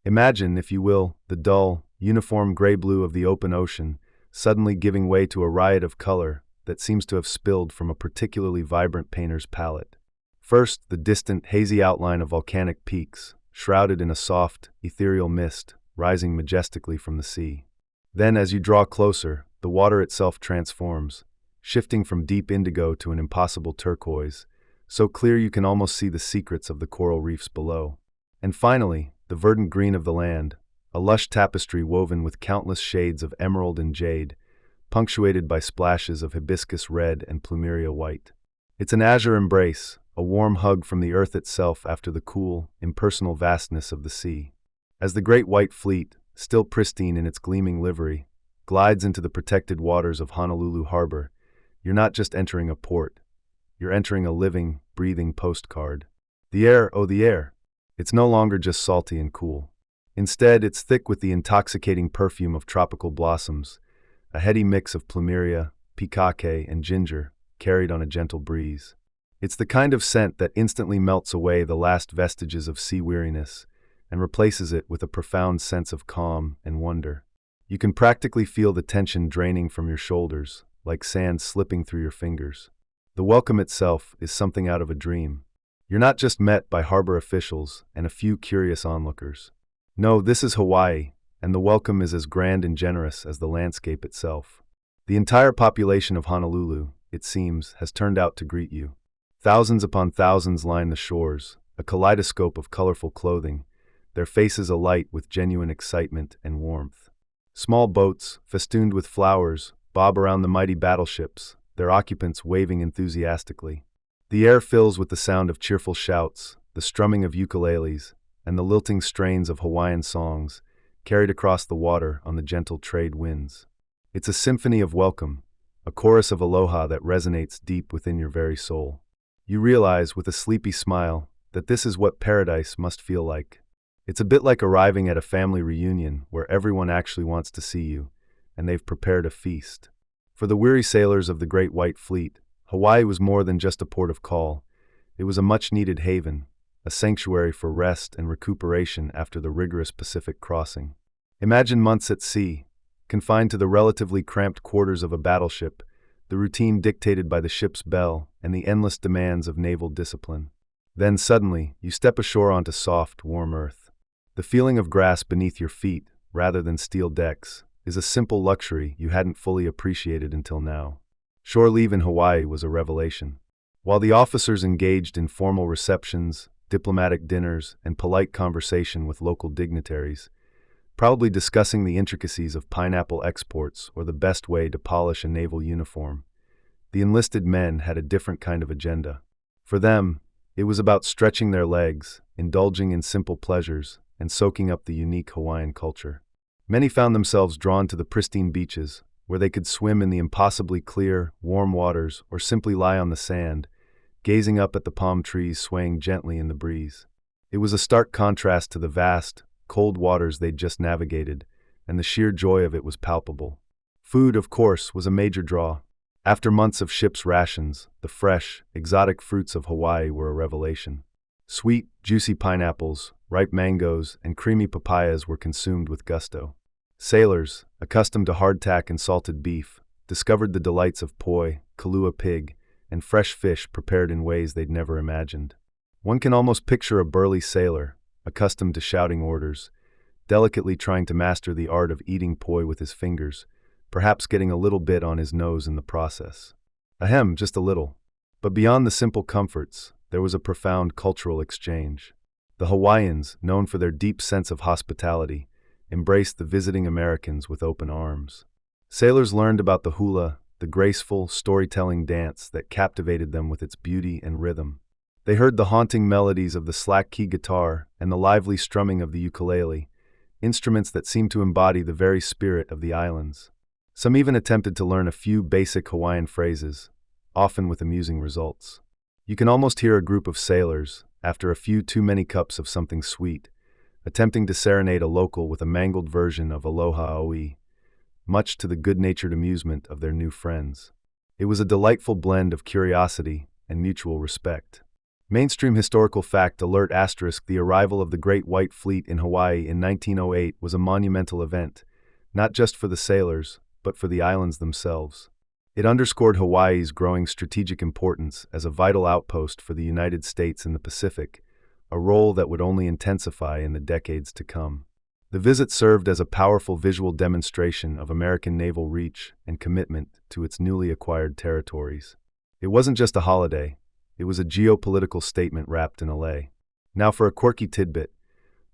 A: Imagine, if you will, the dull, uniform gray-blue of the open ocean, suddenly giving way to a riot of color that seems to have spilled from a particularly vibrant painter's palette. First, the distant, hazy outline of volcanic peaks, shrouded in a soft, ethereal mist, rising majestically from the sea. Then, as you draw closer, the water itself transforms, shifting from deep indigo to an impossible turquoise, so clear you can almost see the secrets of the coral reefs below. And finally, the verdant green of the land, a lush tapestry woven with countless shades of emerald and jade, punctuated by splashes of hibiscus red and plumeria white. It's an azure embrace, a warm hug from the earth itself after the cool, impersonal vastness of the sea. As the great white fleet, still pristine in its gleaming livery, glides into the protected waters of Honolulu Harbor, you're not just entering a port, you're entering a living, breathing postcard. The air, oh the air! It's no longer just salty and cool. Instead, it's thick with the intoxicating perfume of tropical blossoms, a heady mix of plumeria, pikake, and ginger, carried on a gentle breeze. It's the kind of scent that instantly melts away the last vestiges of sea weariness and replaces it with a profound sense of calm and wonder. You can practically feel the tension draining from your shoulders, like sand slipping through your fingers. The welcome itself is something out of a dream. You're not just met by harbor officials and a few curious onlookers. No, this is Hawaii, and the welcome is as grand and generous as the landscape itself. The entire population of Honolulu, it seems, has turned out to greet you. Thousands upon thousands line the shores, a kaleidoscope of colorful clothing, their faces alight with genuine excitement and warmth. Small boats, festooned with flowers, bob around the mighty battleships, their occupants waving enthusiastically. The air fills with the sound of cheerful shouts, the strumming of ukuleles, and the lilting strains of Hawaiian songs, carried across the water on the gentle trade winds. It's a symphony of welcome, a chorus of aloha that resonates deep within your very soul. You realize, with a sleepy smile, that this is what paradise must feel like. It's a bit like arriving at a family reunion where everyone actually wants to see you, and they've prepared a feast. For the weary sailors of the Great White Fleet, Hawaii was more than just a port of call. It was a much-needed haven, a sanctuary for rest and recuperation after the rigorous Pacific crossing. Imagine months at sea, confined to the relatively cramped quarters of a battleship, the routine dictated by the ship's bell and the endless demands of naval discipline. Then suddenly, you step ashore onto soft, warm earth. The feeling of grass beneath your feet, rather than steel decks, is a simple luxury you hadn't fully appreciated until now. Shore leave in Hawaii was a revelation. While the officers engaged in formal receptions, diplomatic dinners, and polite conversation with local dignitaries, probably discussing the intricacies of pineapple exports or the best way to polish a naval uniform, the enlisted men had a different kind of agenda. For them, it was about stretching their legs, indulging in simple pleasures, and soaking up the unique Hawaiian culture. Many found themselves drawn to the pristine beaches, where they could swim in the impossibly clear, warm waters or simply lie on the sand, gazing up at the palm trees swaying gently in the breeze. It was a stark contrast to the vast, cold waters they'd just navigated, and the sheer joy of it was palpable. Food, of course, was a major draw. After months of ship's rations, the fresh, exotic fruits of Hawaii were a revelation. Sweet, juicy pineapples, ripe mangoes, and creamy papayas were consumed with gusto. Sailors, accustomed to hardtack and salted beef, discovered the delights of poi, kalua pig, and fresh fish prepared in ways they'd never imagined. One can almost picture a burly sailor, accustomed to shouting orders, delicately trying to master the art of eating poi with his fingers, perhaps getting a little bit on his nose in the process. Ahem, just a little. But beyond the simple comforts, there was a profound cultural exchange. The Hawaiians, known for their deep sense of hospitality, embraced the visiting Americans with open arms. Sailors learned about the hula, the graceful, storytelling dance that captivated them with its beauty and rhythm. They heard the haunting melodies of the slack key guitar and the lively strumming of the ukulele, instruments that seemed to embody the very spirit of the islands. Some even attempted to learn a few basic Hawaiian phrases, often with amusing results. You can almost hear a group of sailors, after a few too many cups of something sweet, attempting to serenade a local with a mangled version of Aloha Aoi, much to the good-natured amusement of their new friends. It was a delightful blend of curiosity and mutual respect. Mainstream historical fact alert *: the arrival of the Great White Fleet in Hawaii in 1908 was a monumental event, not just for the sailors, but for the islands themselves. It underscored Hawaii's growing strategic importance as a vital outpost for the United States in the Pacific, a role that would only intensify in the decades to come. The visit served as a powerful visual demonstration of American naval reach and commitment to its newly acquired territories. It wasn't just a holiday, it was a geopolitical statement wrapped in a lei. Now for a quirky tidbit.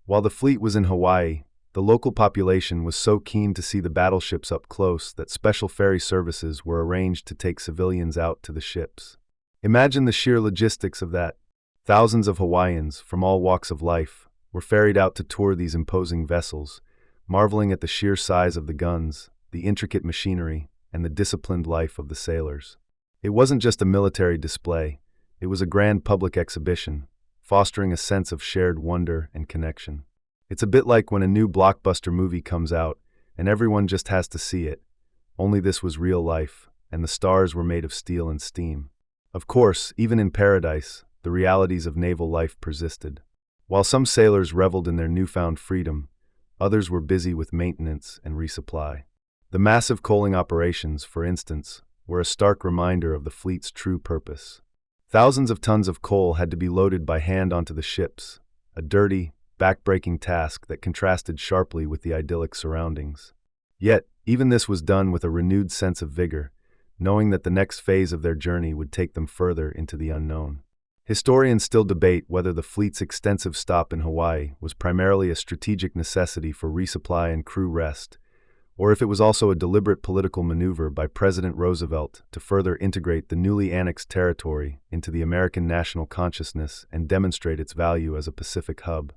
A: While the fleet was in Hawaii, the local population was so keen to see the battleships up close that special ferry services were arranged to take civilians out to the ships. Imagine the sheer logistics of that. Thousands of Hawaiians, from all walks of life, were ferried out to tour these imposing vessels, marveling at the sheer size of the guns, the intricate machinery, and the disciplined life of the sailors. It wasn't just a military display, it was a grand public exhibition, fostering a sense of shared wonder and connection. It's a bit like when a new blockbuster movie comes out, and everyone just has to see it, only this was real life, and the stars were made of steel and steam. Of course, even in paradise, the realities of naval life persisted. While some sailors reveled in their newfound freedom, others were busy with maintenance and resupply. The massive coaling operations, for instance, were a stark reminder of the fleet's true purpose. Thousands of tons of coal had to be loaded by hand onto the ships, a dirty, back-breaking task that contrasted sharply with the idyllic surroundings. Yet, even this was done with a renewed sense of vigor, knowing that the next phase of their journey would take them further into the unknown. Historians still debate whether the fleet's extensive stop in Hawaii was primarily a strategic necessity for resupply and crew rest, or if it was also a deliberate political maneuver by President Roosevelt to further integrate the newly annexed territory into the American national consciousness and demonstrate its value as a Pacific hub.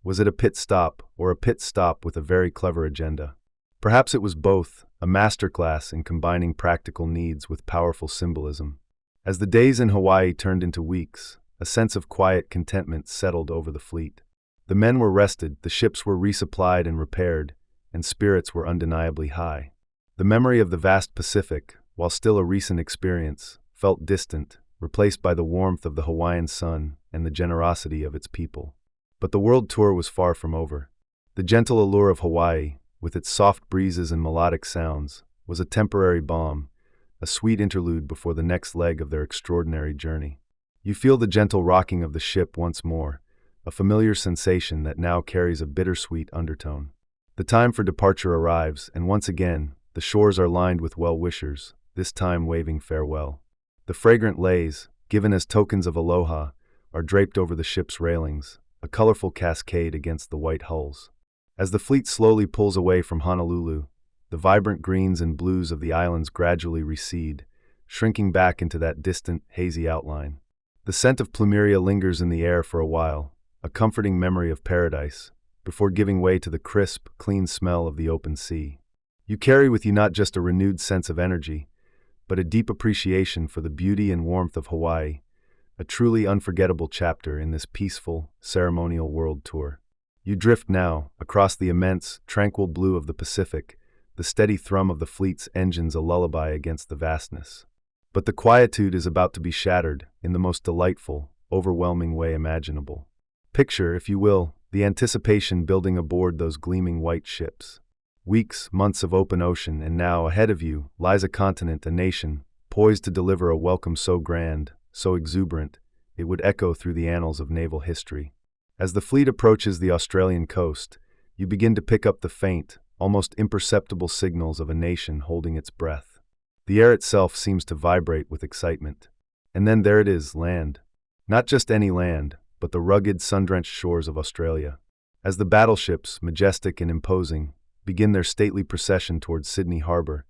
A: Was it a pit stop, or a pit stop with a very clever agenda? Perhaps it was both, a masterclass in combining practical needs with powerful symbolism. As the days in Hawaii turned into weeks, a sense of quiet contentment settled over the fleet. The men were rested, the ships were resupplied and repaired, and spirits were undeniably high. The memory of the vast Pacific, while still a recent experience, felt distant, replaced by the warmth of the Hawaiian sun and the generosity of its people. But the world tour was far from over. The gentle allure of Hawaii, with its soft breezes and melodic sounds, was a temporary balm, a sweet interlude before the next leg of their extraordinary journey. You feel the gentle rocking of the ship once more, a familiar sensation that now carries a bittersweet undertone. The time for departure arrives, and once again, the shores are lined with well-wishers, this time waving farewell. The fragrant leis, given as tokens of aloha, are draped over the ship's railings, a colorful cascade against the white hulls. As the fleet slowly pulls away from Honolulu, the vibrant greens and blues of the islands gradually recede, shrinking back into that distant, hazy outline. The scent of plumeria lingers in the air for a while, a comforting memory of paradise, before giving way to the crisp, clean smell of the open sea. You carry with you not just a renewed sense of energy, but a deep appreciation for the beauty and warmth of Hawaii, a truly unforgettable chapter in this peaceful, ceremonial world tour. You drift now, across the immense, tranquil blue of the Pacific, the steady thrum of the fleet's engines a lullaby against the vastness. But the quietude is about to be shattered in the most delightful, overwhelming way imaginable. Picture, if you will, the anticipation building aboard those gleaming white ships. Weeks, months of open ocean, and now, ahead of you, lies a continent, a nation, poised to deliver a welcome so grand, so exuberant, it would echo through the annals of naval history. As the fleet approaches the Australian coast, you begin to pick up the faint, almost imperceptible signals of a nation holding its breath. The air itself seems to vibrate with excitement. And then there it is, land. Not just any land, but the rugged, sun-drenched shores of Australia. As the battleships, majestic and imposing, begin their stately procession towards Sydney Harbour,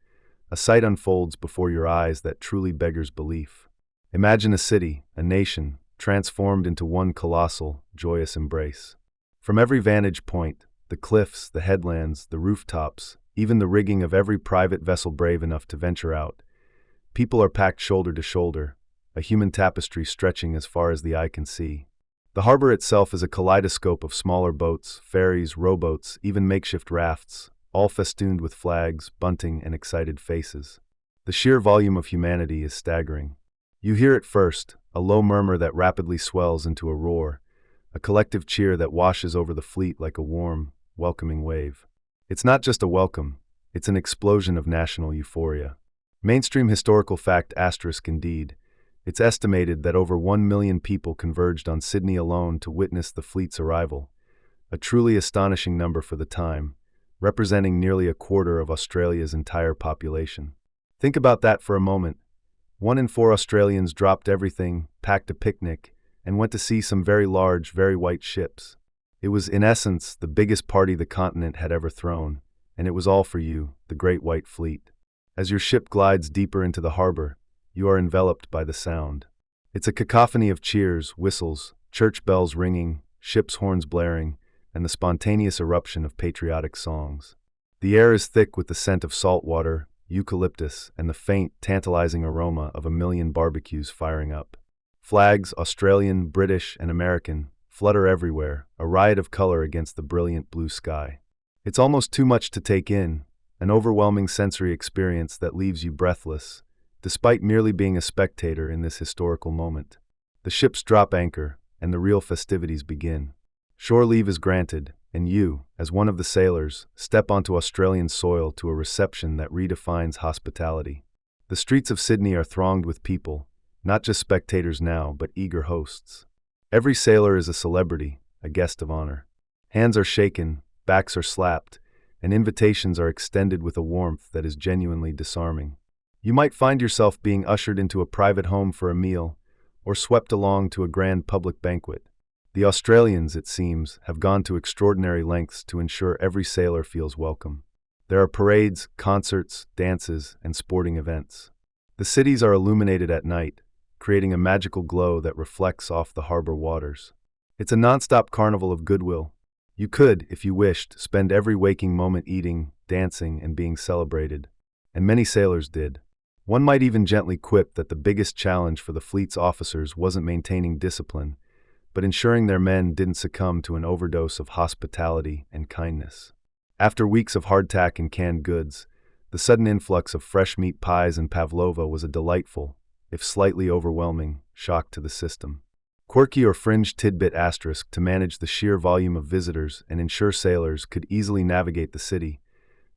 A: a sight unfolds before your eyes that truly beggars belief. Imagine a city, a nation, transformed into one colossal, joyous embrace. From every vantage point, the cliffs, the headlands, the rooftops, even the rigging of every private vessel brave enough to venture out, people are packed shoulder to shoulder, a human tapestry stretching as far as the eye can see. The harbor itself is a kaleidoscope of smaller boats, ferries, rowboats, even makeshift rafts, all festooned with flags, bunting, and excited faces. The sheer volume of humanity is staggering. You hear it first, a low murmur that rapidly swells into a roar, a collective cheer that washes over the fleet like a warm, welcoming wave. It's not just a welcome, it's an explosion of national euphoria. Mainstream historical fact asterisk indeed. It's estimated that over 1 million people converged on Sydney alone to witness the fleet's arrival, a truly astonishing number for the time, representing nearly a quarter of Australia's entire population. Think about that for a moment. 1 in 4 Australians dropped everything, packed a picnic, and went to see some very large, very white ships. It was, in essence, the biggest party the continent had ever thrown, and it was all for you, the Great White Fleet. As your ship glides deeper into the harbor, you are enveloped by the sound. It's a cacophony of cheers, whistles, church bells ringing, ships' horns blaring, and the spontaneous eruption of patriotic songs. The air is thick with the scent of salt water, eucalyptus, and the faint, tantalizing aroma of a million barbecues firing up. Flags, Australian, British, and American, flutter everywhere, a riot of color against the brilliant blue sky. It's almost too much to take in, an overwhelming sensory experience that leaves you breathless, despite merely being a spectator in this historical moment. The ships drop anchor, and the real festivities begin. Shore leave is granted, and you, as one of the sailors, step onto Australian soil to a reception that redefines hospitality. The streets of Sydney are thronged with people, not just spectators now, but eager hosts. Every sailor is a celebrity, a guest of honor. Hands are shaken, backs are slapped, and invitations are extended with a warmth that is genuinely disarming. You might find yourself being ushered into a private home for a meal, or swept along to a grand public banquet. The Australians, it seems, have gone to extraordinary lengths to ensure every sailor feels welcome. There are parades, concerts, dances, and sporting events. The cities are illuminated at night, creating a magical glow that reflects off the harbor waters. It's a nonstop carnival of goodwill. You could, if you wished, spend every waking moment eating, dancing, and being celebrated. And many sailors did. One might even gently quip that the biggest challenge for the fleet's officers wasn't maintaining discipline, but ensuring their men didn't succumb to an overdose of hospitality and kindness. After weeks of hardtack and canned goods, the sudden influx of fresh meat pies and pavlova was a delightful, if slightly overwhelming, shock to the system. Quirky or fringe tidbit asterisk to manage the sheer volume of visitors and ensure sailors could easily navigate the city.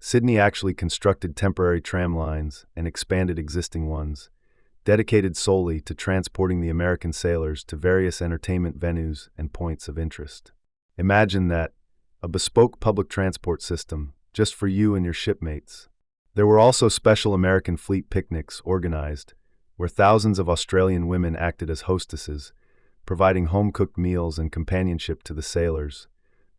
A: Sydney actually constructed temporary tram lines and expanded existing ones, dedicated solely to transporting the American sailors to various entertainment venues and points of interest. Imagine that, a bespoke public transport system, just for you and your shipmates. There were also special American fleet picnics organized, where thousands of Australian women acted as hostesses, providing home-cooked meals and companionship to the sailors,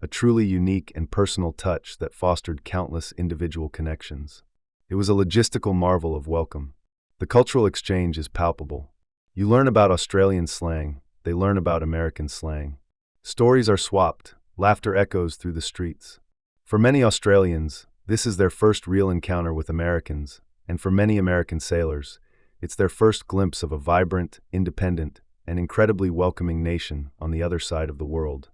A: a truly unique and personal touch that fostered countless individual connections. It was a logistical marvel of welcome. The cultural exchange is palpable. You learn about Australian slang, they learn about American slang. Stories are swapped, laughter echoes through the streets. For many Australians, this is their first real encounter with Americans, and for many American sailors, it's their first glimpse of a vibrant, independent, and incredibly welcoming nation on the other side of the world.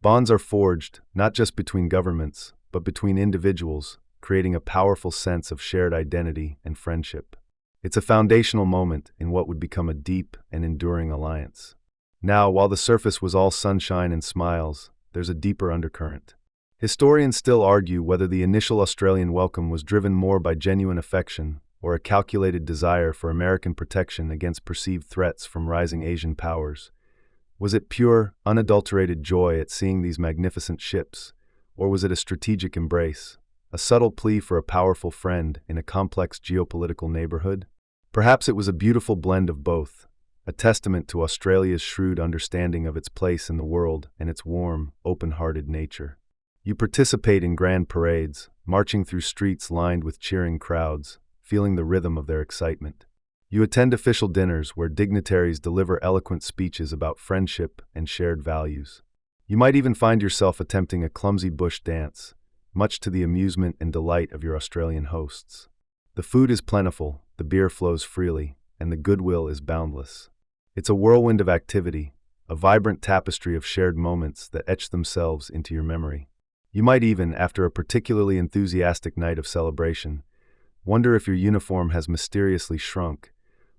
A: Bonds are forged, not just between governments, but between individuals, creating a powerful sense of shared identity and friendship. It's a foundational moment in what would become a deep and enduring alliance. Now, while the surface was all sunshine and smiles, there's a deeper undercurrent. Historians still argue whether the initial Australian welcome was driven more by genuine affection or a calculated desire for American protection against perceived threats from rising Asian powers. Was it pure, unadulterated joy at seeing these magnificent ships, or was it a strategic embrace, a subtle plea for a powerful friend in a complex geopolitical neighborhood? Perhaps it was a beautiful blend of both, a testament to Australia's shrewd understanding of its place in the world and its warm, open-hearted nature. You participate in grand parades, marching through streets lined with cheering crowds, feeling the rhythm of their excitement. You attend official dinners where dignitaries deliver eloquent speeches about friendship and shared values. You might even find yourself attempting a clumsy bush dance, much to the amusement and delight of your Australian hosts. The food is plentiful, the beer flows freely, and the goodwill is boundless. It's a whirlwind of activity, a vibrant tapestry of shared moments that etch themselves into your memory. You might even, after a particularly enthusiastic night of celebration, wonder if your uniform has mysteriously shrunk,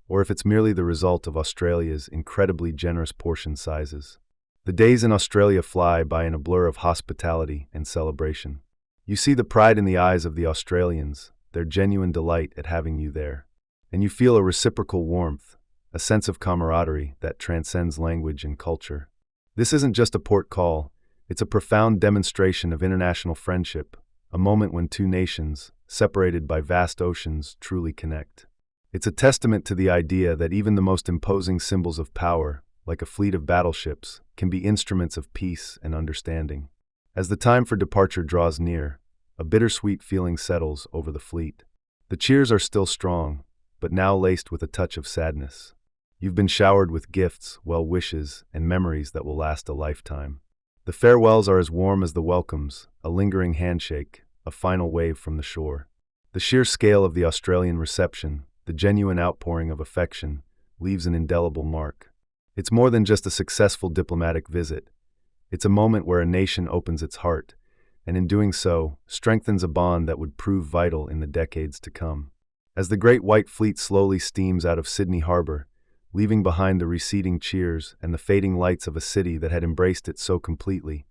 A: or if it's merely the result of Australia's incredibly generous portion sizes. The days in Australia fly by in a blur of hospitality and celebration. You see the pride in the eyes of the Australians, their genuine delight at having you there. And you feel a reciprocal warmth, a sense of camaraderie that transcends language and culture. This isn't just a port call, it's a profound demonstration of international friendship, a moment when two nations, separated by vast oceans, truly connect. It's a testament to the idea that even the most imposing symbols of power, like a fleet of battleships, can be instruments of peace and understanding. As the time for departure draws near, a bittersweet feeling settles over the fleet. The cheers are still strong, but now laced with a touch of sadness. You've been showered with gifts, well wishes, and memories that will last a lifetime. The farewells are as warm as the welcomes, a lingering handshake, a final wave from the shore. The sheer scale of the Australian reception, the genuine outpouring of affection, leaves an indelible mark. It's more than just a successful diplomatic visit. It's a moment where a nation opens its heart, and in doing so, strengthens a bond that would prove vital in the decades to come. As the Great White Fleet slowly steams out of Sydney Harbor, leaving behind the receding cheers and the fading lights of a city that had embraced it so completely,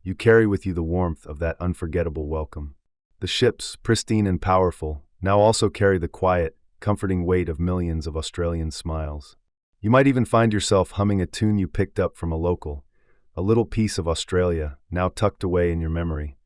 A: you carry with you the warmth of that unforgettable welcome. The ships, pristine and powerful, now also carry the quiet, comforting weight of millions of Australian smiles. You might even find yourself humming a tune you picked up from a local, a little piece of Australia, now tucked away in your memory,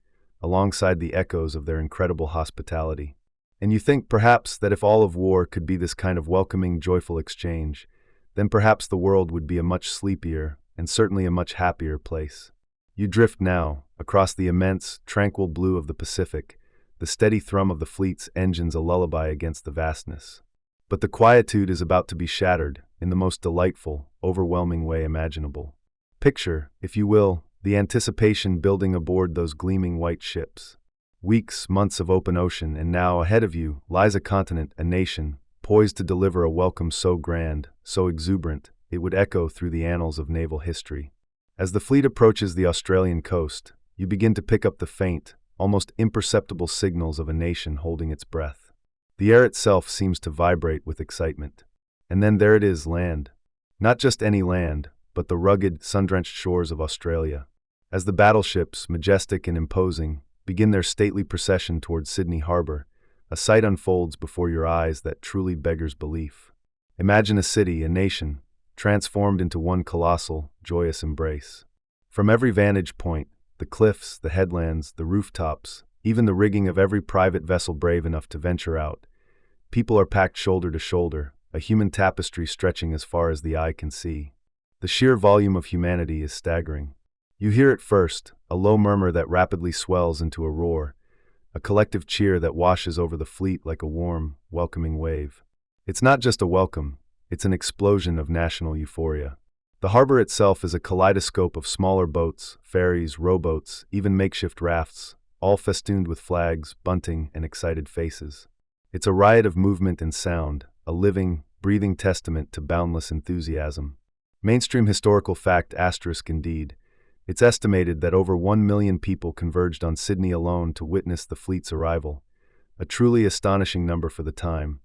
A: alongside the echoes of their incredible hospitality. And you think, perhaps, that if all of war could be this kind of welcoming, joyful exchange, then perhaps the world would be a much sleepier, and certainly a much happier place. You drift now, across the immense, tranquil blue of the Pacific, the steady thrum of the fleet's engines a lullaby against the vastness. But the quietude is about to be shattered, in the most delightful, overwhelming way imaginable. Picture, if you will, the anticipation building aboard those gleaming white ships. Weeks, months of open ocean, and now, ahead of you, lies a continent, a nation, poised to deliver a welcome so grand, so exuberant, it would echo through the annals of naval history. As the fleet approaches the Australian coast, you begin to pick up the faint, almost imperceptible signals of a nation holding its breath. The air itself seems to vibrate with excitement. And then there it is, land. Not just any land, but the rugged, sun-drenched shores of Australia. As the battleships, majestic and imposing, begin their stately procession towards Sydney Harbor, a sight unfolds before your eyes that truly beggars belief. Imagine a city, a nation, transformed into one colossal, joyous embrace. From every vantage point, the cliffs, the headlands, the rooftops, even the rigging of every private vessel brave enough to venture out, people are packed shoulder to shoulder, a human tapestry stretching as far as the eye can see. The sheer volume of humanity is staggering. You hear at first, a low murmur that rapidly swells into a roar, a collective cheer that washes over the fleet like a warm, welcoming wave. It's not just a welcome, it's an explosion of national euphoria. The harbor itself is a kaleidoscope of smaller boats, ferries, rowboats, even makeshift rafts, all festooned with flags, bunting, and excited faces. It's a riot of movement and sound, a living, breathing testament to boundless enthusiasm. Mainstream historical fact asterisk indeed. It's estimated that over 1 million people converged on Sydney alone to witness the fleet's arrival, a truly astonishing number for the time,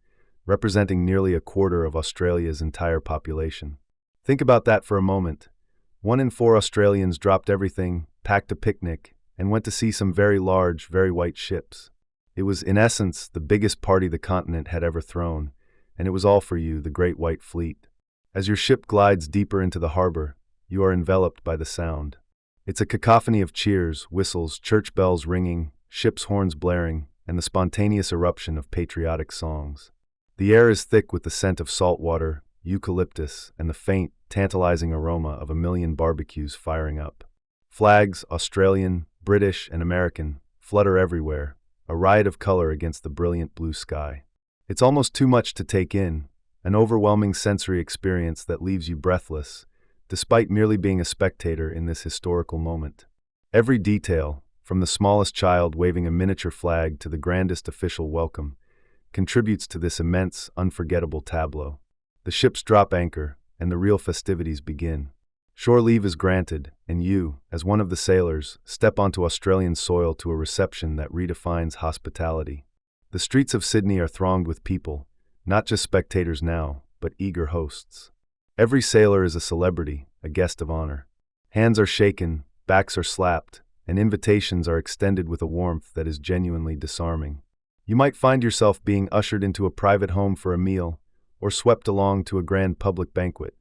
A: representing nearly a quarter of Australia's entire population. Think about that for a moment. 1 in 4 Australians dropped everything, packed a picnic, and went to see some very large, very white ships. It was, in essence, the biggest party the continent had ever thrown, and it was all for you, the Great White Fleet. As your ship glides deeper into the harbor, you are enveloped by the sound. It's a cacophony of cheers, whistles, church bells ringing, ships' horns blaring, and the spontaneous eruption of patriotic songs. The air is thick with the scent of salt water, eucalyptus, and the faint, tantalizing aroma of a million barbecues firing up. Flags, Australian, British, and American, flutter everywhere, a riot of color against the brilliant blue sky. It's almost too much to take in, an overwhelming sensory experience that leaves you breathless, despite merely being a spectator in this historical moment. Every detail, from the smallest child waving a miniature flag to the grandest official welcome, contributes to this immense, unforgettable tableau. The ships drop anchor, and the real festivities begin. Shore leave is granted, and you, as one of the sailors, step onto Australian soil to a reception that redefines hospitality. The streets of Sydney are thronged with people, not just spectators now, but eager hosts. Every sailor is a celebrity, a guest of honor. Hands are shaken, backs are slapped, and invitations are extended with a warmth that is genuinely disarming. You might find yourself being ushered into a private home for a meal, or swept along to a grand public banquet.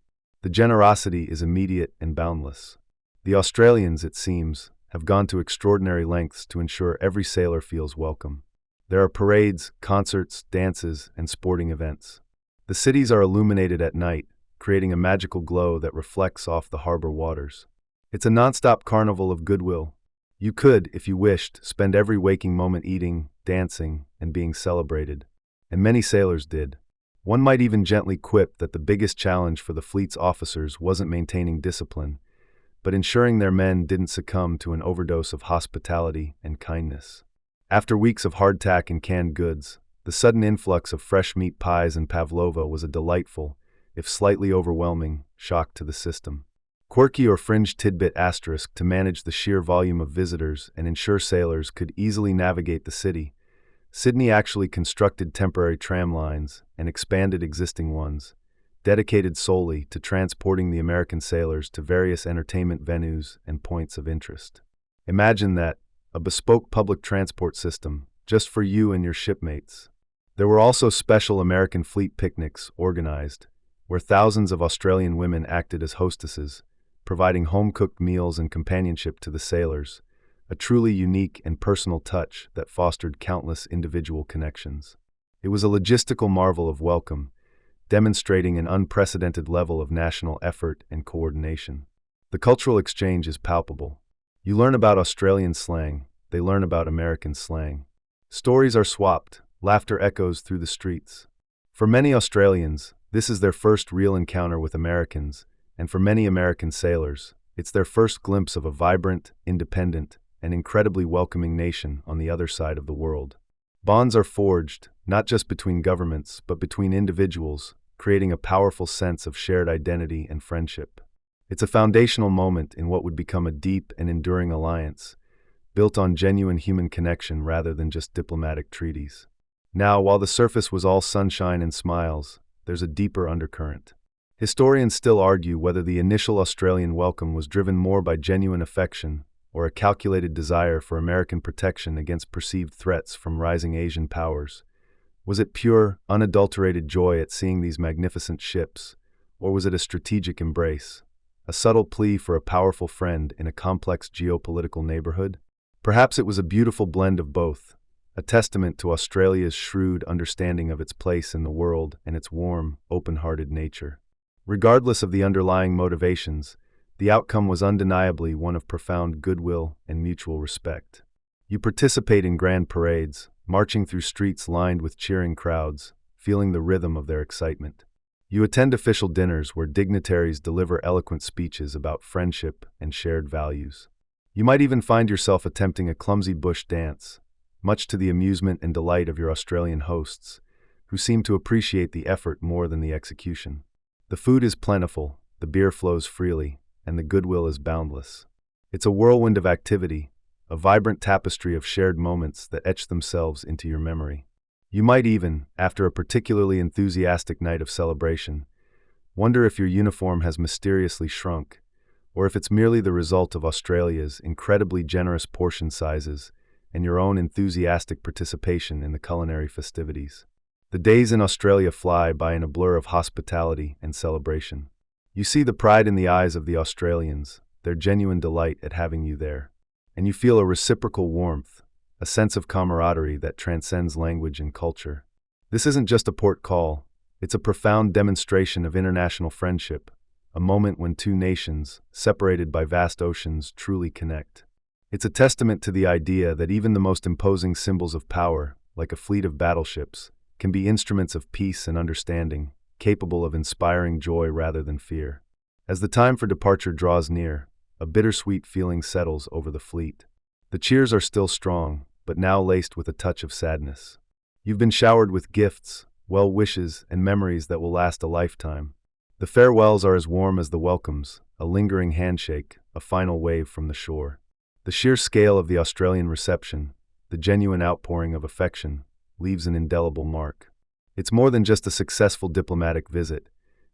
A: The generosity is immediate and boundless. The Australians, it seems, have gone to extraordinary lengths to ensure every sailor feels welcome. There are parades, concerts, dances, and sporting events. The cities are illuminated at night, creating a magical glow that reflects off the harbor waters. It's a nonstop carnival of goodwill. You could, if you wished, spend every waking moment eating, dancing, and being celebrated. And many sailors did. One might even gently quip that the biggest challenge for the fleet's officers wasn't maintaining discipline, but ensuring their men didn't succumb to an overdose of hospitality and kindness. After weeks of hardtack and canned goods, the sudden influx of fresh meat pies and pavlova was a delightful, if slightly overwhelming, shock to the system. Quirky or fringe tidbit asterisk to manage the sheer volume of visitors and ensure sailors could easily navigate the city. Sydney actually constructed temporary tram lines and expanded existing ones, dedicated solely to transporting the American sailors to various entertainment venues and points of interest. Imagine that, a bespoke public transport system, just for you and your shipmates. There were also special American fleet picnics organized, where thousands of Australian women acted as hostesses, providing home-cooked meals and companionship to the sailors, a truly unique and personal touch that fostered countless individual connections. It was a logistical marvel of welcome, demonstrating an unprecedented level of national effort and coordination. The cultural exchange is palpable. You learn about Australian slang, they learn about American slang. Stories are swapped, laughter echoes through the streets. For many Australians, this is their first real encounter with Americans, and for many American sailors, it's their first glimpse of a vibrant, independent, and incredibly welcoming nation on the other side of the world. Bonds are forged, not just between governments, but between individuals, creating a powerful sense of shared identity and friendship. It's a foundational moment in what would become a deep and enduring alliance, built on genuine human connection rather than just diplomatic treaties. Now, while the surface was all sunshine and smiles, there's a deeper undercurrent. Historians still argue whether the initial Australian welcome was driven more by genuine affection or a calculated desire for American protection against perceived threats from rising Asian powers. Was it pure, unadulterated joy at seeing these magnificent ships, or was it a strategic embrace, a subtle plea for a powerful friend in a complex geopolitical neighborhood? Perhaps it was a beautiful blend of both, a testament to Australia's shrewd understanding of its place in the world and its warm, open-hearted nature. Regardless of the underlying motivations, the outcome was undeniably one of profound goodwill and mutual respect. You participate in grand parades, marching through streets lined with cheering crowds, feeling the rhythm of their excitement. You attend official dinners where dignitaries deliver eloquent speeches about friendship and shared values. You might even find yourself attempting a clumsy bush dance, much to the amusement and delight of your Australian hosts, who seem to appreciate the effort more than the execution. The food is plentiful, the beer flows freely, and the goodwill is boundless. It's a whirlwind of activity, a vibrant tapestry of shared moments that etch themselves into your memory. You might even, after a particularly enthusiastic night of celebration, wonder if your uniform has mysteriously shrunk, or if it's merely the result of Australia's incredibly generous portion sizes and your own enthusiastic participation in the culinary festivities. The days in Australia fly by in a blur of hospitality and celebration. You see the pride in the eyes of the Australians, their genuine delight at having you there, and you feel a reciprocal warmth, a sense of camaraderie that transcends language and culture. This isn't just a port call, it's a profound demonstration of international friendship, a moment when two nations, separated by vast oceans, truly connect. It's a testament to the idea that even the most imposing symbols of power, like a fleet of battleships, can be instruments of peace and understanding, capable of inspiring joy rather than fear. As the time for departure draws near, a bittersweet feeling settles over the fleet. The cheers are still strong, but now laced with a touch of sadness. You've been showered with gifts, well wishes, and memories that will last a lifetime. The farewells are as warm as the welcomes, a lingering handshake, a final wave from the shore. The sheer scale of the Australian reception, the genuine outpouring of affection, leaves an indelible mark. It's more than just a successful diplomatic visit.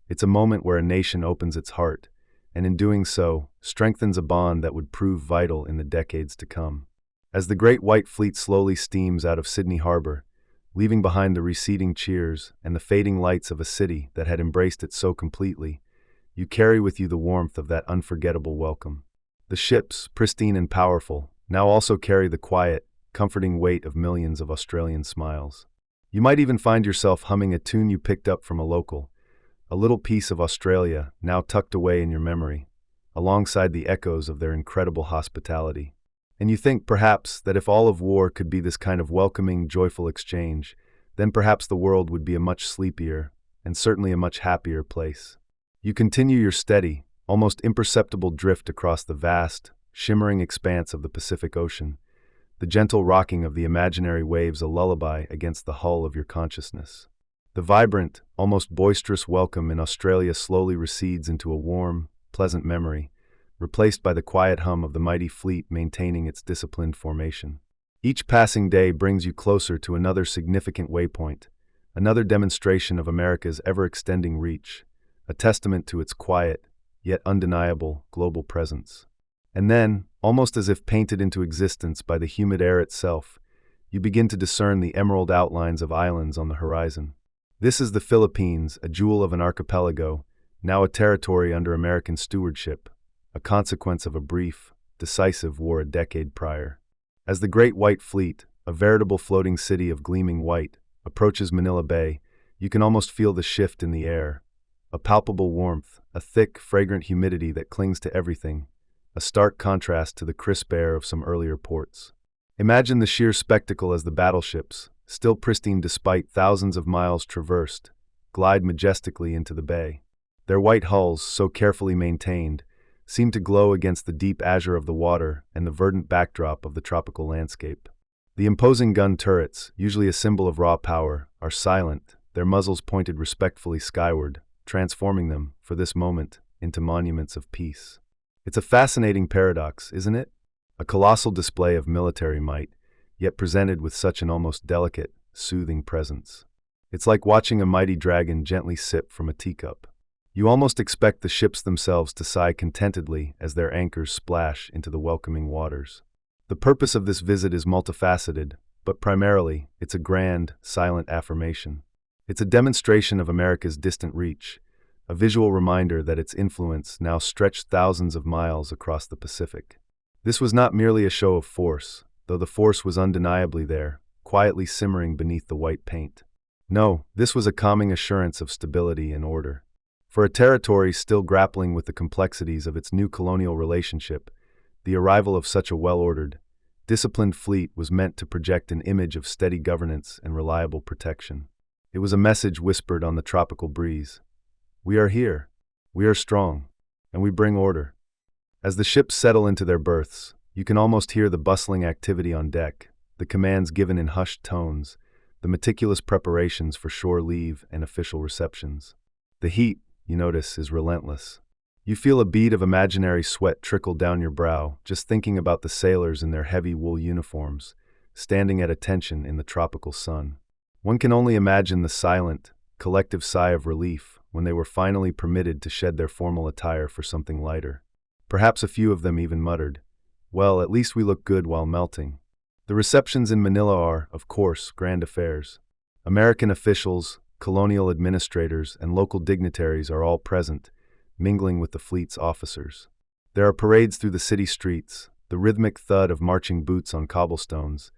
A: It's a moment where a nation opens its heart, and in doing so, strengthens a bond that would prove vital in the decades to come. As the Great White Fleet slowly steams out of Sydney Harbor, leaving behind the receding cheers and the fading lights of a city that had embraced it so completely, you carry with you the warmth of that unforgettable welcome. The ships, pristine and powerful, now also carry the quiet, comforting weight of millions of Australian smiles. You might even find yourself humming a tune you picked up from a local, a little piece of Australia now tucked away in your memory, alongside the echoes of their incredible hospitality. And you think, perhaps, that if all of war could be this kind of welcoming, joyful exchange, then perhaps the world would be a much sleepier, and certainly a much happier place. You continue your steady, almost imperceptible drift across the vast, shimmering expanse of the Pacific Ocean, the gentle rocking of the imaginary waves a lullaby against the hull of your consciousness. The vibrant, almost boisterous welcome in Australia slowly recedes into a warm, pleasant memory, replaced by the quiet hum of the mighty fleet maintaining its disciplined formation. Each passing day brings you closer to another significant waypoint, another demonstration of America's ever-extending reach, a testament to its quiet, yet undeniable, global presence. And then, almost as if painted into existence by the humid air itself, you begin to discern the emerald outlines of islands on the horizon. This is the Philippines, a jewel of an archipelago, now a territory under American stewardship, a consequence of a brief, decisive war a decade prior. As the Great White Fleet, a veritable floating city of gleaming white, approaches Manila Bay, you can almost feel the shift in the air, a palpable warmth, a thick, fragrant humidity that clings to everything, a stark contrast to the crisp air of some earlier ports. Imagine the sheer spectacle as the battleships, still pristine despite thousands of miles traversed, glide majestically into the bay. Their white hulls, so carefully maintained, seem to glow against the deep azure of the water and the verdant backdrop of the tropical landscape. The imposing gun turrets, usually a symbol of raw power, are silent, their muzzles pointed respectfully skyward, transforming them, for this moment, into monuments of peace. It's a fascinating paradox, isn't it? A colossal display of military might, yet presented with such an almost delicate, soothing presence. It's like watching a mighty dragon gently sip from a teacup. You almost expect the ships themselves to sigh contentedly as their anchors splash into the welcoming waters. The purpose of this visit is multifaceted, but primarily, it's a grand, silent affirmation. It's a demonstration of America's distant reach, a visual reminder that its influence now stretched thousands of miles across the Pacific. This was not merely a show of force, though the force was undeniably there, quietly simmering beneath the white paint. No, this was a calming assurance of stability and order. For a territory still grappling with the complexities of its new colonial relationship, the arrival of such a well-ordered, disciplined fleet was meant to project an image of steady governance and reliable protection. It was a message whispered on the tropical breeze. We are here, we are strong, and we bring order. As the ships settle into their berths, you can almost hear the bustling activity on deck, the commands given in hushed tones, the meticulous preparations for shore leave and official receptions. The heat, you notice, is relentless. You feel a bead of imaginary sweat trickle down your brow just thinking about the sailors in their heavy wool uniforms, standing at attention in the tropical sun. One can only imagine the silent, collective sigh of relief when they were finally permitted to shed their formal attire for something lighter. Perhaps a few of them even muttered, "Well, at least we look good while melting." The receptions in Manila are, of course, grand affairs. American officials, colonial administrators, and local dignitaries are all present, mingling with the fleet's officers. There are parades through the city streets, the rhythmic thud of marching boots on cobblestones,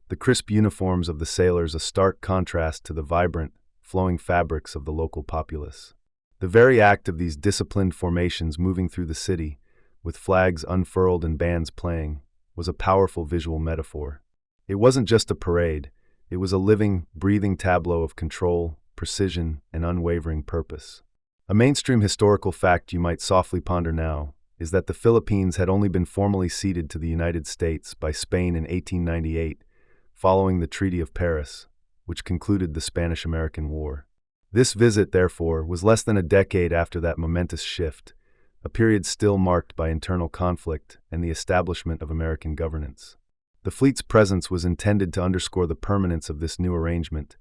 A: the crisp uniforms of the sailors a stark contrast to the vibrant, flowing fabrics of the local populace. The very act of these disciplined formations moving through the city, with flags unfurled and bands playing, was a powerful visual metaphor. It wasn't just a parade, it was a living, breathing tableau of control, precision, and unwavering purpose. A mainstream historical fact you might softly ponder now is that the Philippines had only been formally ceded to the United States by Spain in 1898, following the Treaty of Paris, which concluded the Spanish-American War. This visit, therefore, was less than a decade after that momentous shift, a period still marked by internal conflict and the establishment of American governance. The fleet's presence was intended to underscore the permanence of this new arrangement,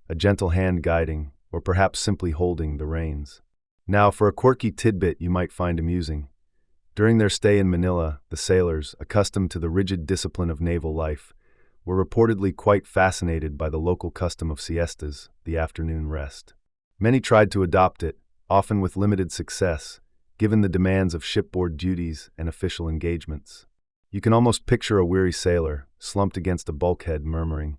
A: a gentle hand guiding, or perhaps simply holding, the reins. Now, for a quirky tidbit you might find amusing. During their stay in Manila, the sailors, accustomed to the rigid discipline of naval life, were reportedly quite fascinated by the local custom of siestas, the afternoon rest. Many tried to adopt it, often with limited success, given the demands of shipboard duties and official engagements. You can almost picture a weary sailor, slumped against a bulkhead, murmuring,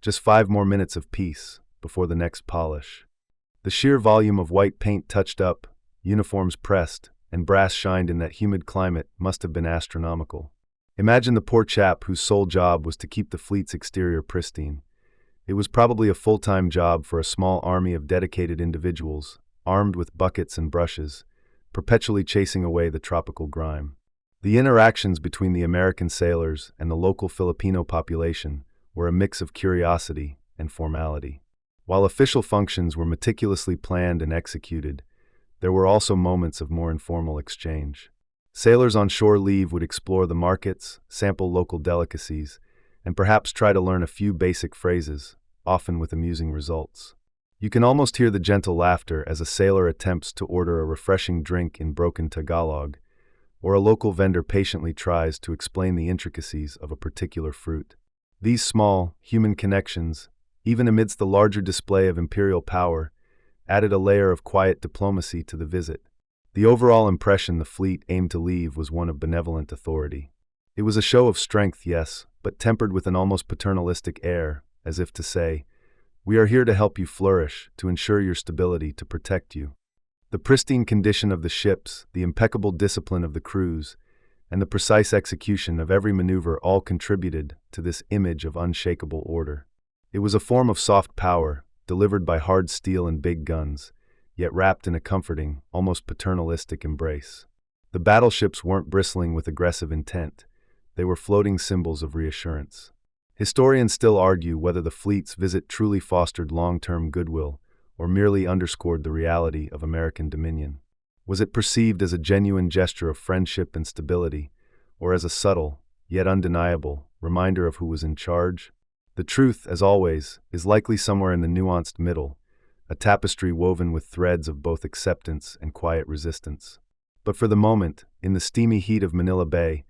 A: "Just 5 more minutes of peace, before the next polish." The sheer volume of white paint touched up, uniforms pressed, and brass shined in that humid climate must have been astronomical. Imagine the poor chap whose sole job was to keep the fleet's exterior pristine. It was probably a full-time job for a small army of dedicated individuals, armed with buckets and brushes, perpetually chasing away the tropical grime. The interactions between the American sailors and the local Filipino population were a mix of curiosity and formality. While official functions were meticulously planned and executed, there were also moments of more informal exchange. Sailors on shore leave would explore the markets, sample local delicacies, and perhaps try to learn a few basic phrases, often with amusing results. You can almost hear the gentle laughter as a sailor attempts to order a refreshing drink in broken Tagalog, or a local vendor patiently tries to explain the intricacies of a particular fruit. These small, human connections, even amidst the larger display of imperial power, added a layer of quiet diplomacy to the visit. The overall impression the fleet aimed to leave was one of benevolent authority. It was a show of strength, yes, but tempered with an almost paternalistic air, as if to say, "We are here to help you flourish, to ensure your stability, to protect you." The pristine condition of the ships, the impeccable discipline of the crews, and the precise execution of every maneuver all contributed to this image of unshakable order. It was a form of soft power, delivered by hard steel and big guns, yet wrapped in a comforting, almost paternalistic embrace. The battleships weren't bristling with aggressive intent. They were floating symbols of reassurance. Historians still argue whether the fleet's visit truly fostered long-term goodwill or merely underscored the reality of American dominion. Was it perceived as a genuine gesture of friendship and stability, or as a subtle, yet undeniable, reminder of who was in charge? The truth, as always, is likely somewhere in the nuanced middle, a tapestry woven with threads of both acceptance and quiet resistance. But for the moment, in the steamy heat of Manila Bay,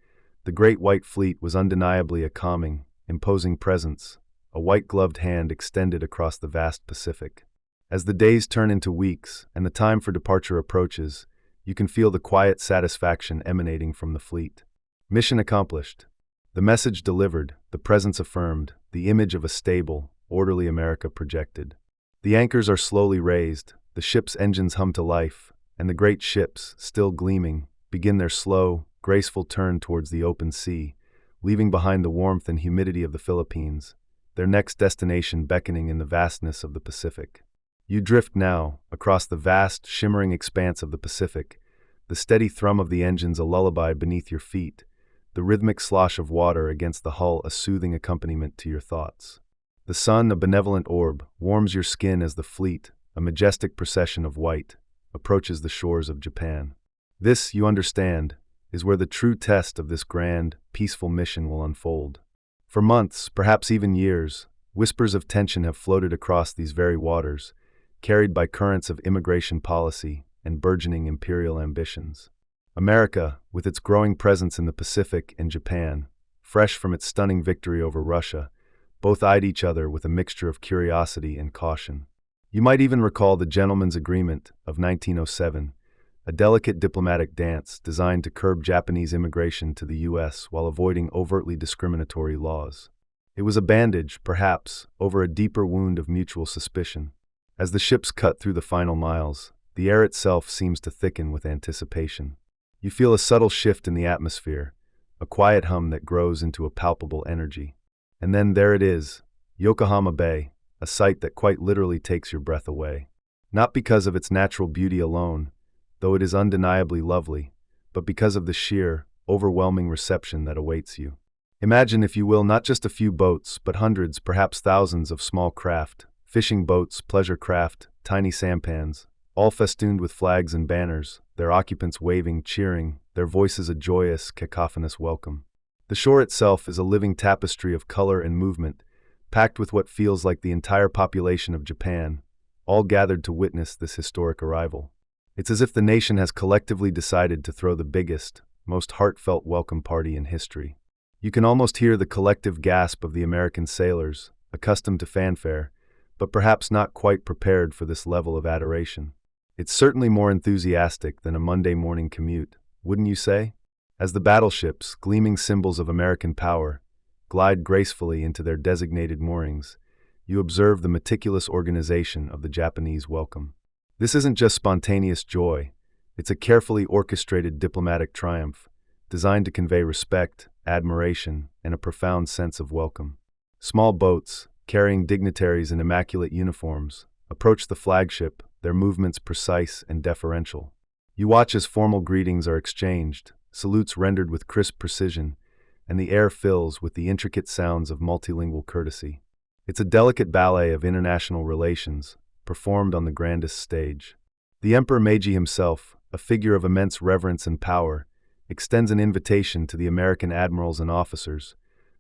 A: the Great White Fleet was undeniably a calming, imposing presence, a white-gloved hand extended across the vast Pacific. As the days turn into weeks and the time for departure approaches, you can feel the quiet satisfaction emanating from the fleet. Mission accomplished. The message delivered, the presence affirmed, the image of a stable, orderly America projected. The anchors are slowly raised, the ship's engines hum to life, and the great ships, still gleaming, begin their slow, graceful turn towards the open sea, leaving behind the warmth and humidity of the Philippines, their next destination beckoning in the vastness of the Pacific. You drift now, across the vast, shimmering expanse of the Pacific, the steady thrum of the engines a lullaby beneath your feet, the rhythmic slosh of water against the hull a soothing accompaniment to your thoughts. The sun, a benevolent orb, warms your skin as the fleet, a majestic procession of white, approaches the shores of Japan. This, you understand, is where the true test of this grand, peaceful mission will unfold. For months, perhaps even years, whispers of tension have floated across these very waters, carried by currents of immigration policy and burgeoning imperial ambitions. America, with its growing presence in the Pacific and Japan, fresh from its stunning victory over Russia, both eyed each other with a mixture of curiosity and caution. You might even recall the Gentleman's Agreement of 1907, a delicate diplomatic dance designed to curb Japanese immigration to the U.S. while avoiding overtly discriminatory laws. It was a bandage, perhaps, over a deeper wound of mutual suspicion. As the ships cut through the final miles, the air itself seems to thicken with anticipation. You feel a subtle shift in the atmosphere, a quiet hum that grows into a palpable energy. And then there it is, Yokohama Bay, a sight that quite literally takes your breath away. Not because of its natural beauty alone, though it is undeniably lovely, but because of the sheer, overwhelming reception that awaits you. Imagine, if you will, not just a few boats, but hundreds, perhaps thousands of small craft, fishing boats, pleasure craft, tiny sampans, all festooned with flags and banners, their occupants waving, cheering, their voices a joyous, cacophonous welcome. The shore itself is a living tapestry of color and movement, packed with what feels like the entire population of Japan, all gathered to witness this historic arrival. It's as if the nation has collectively decided to throw the biggest, most heartfelt welcome party in history. You can almost hear the collective gasp of the American sailors, accustomed to fanfare, but perhaps not quite prepared for this level of adoration. It's certainly more enthusiastic than a Monday morning commute, wouldn't you say? As the battleships, gleaming symbols of American power, glide gracefully into their designated moorings, you observe the meticulous organization of the Japanese welcome. This isn't just spontaneous joy, it's a carefully orchestrated diplomatic triumph, designed to convey respect, admiration, and a profound sense of welcome. Small boats, carrying dignitaries in immaculate uniforms, approach the flagship, their movements precise and deferential. You watch as formal greetings are exchanged, salutes rendered with crisp precision, and the air fills with the intricate sounds of multilingual courtesy. It's a delicate ballet of international relations, performed on the grandest stage. The Emperor Meiji himself, a figure of immense reverence and power, extends an invitation to the American admirals and officers,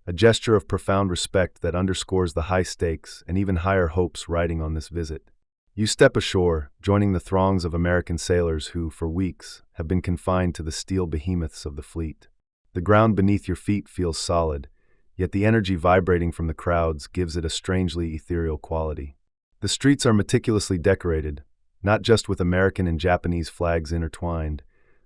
A: a gesture of profound respect that underscores the high stakes and even higher hopes riding on this visit. You step ashore, joining the throngs of American sailors who, for weeks, have been confined to the steel behemoths of the fleet. The ground beneath your feet feels solid, yet the energy vibrating from the crowds gives it a strangely ethereal quality. The streets are meticulously decorated, not just with American and Japanese flags intertwined,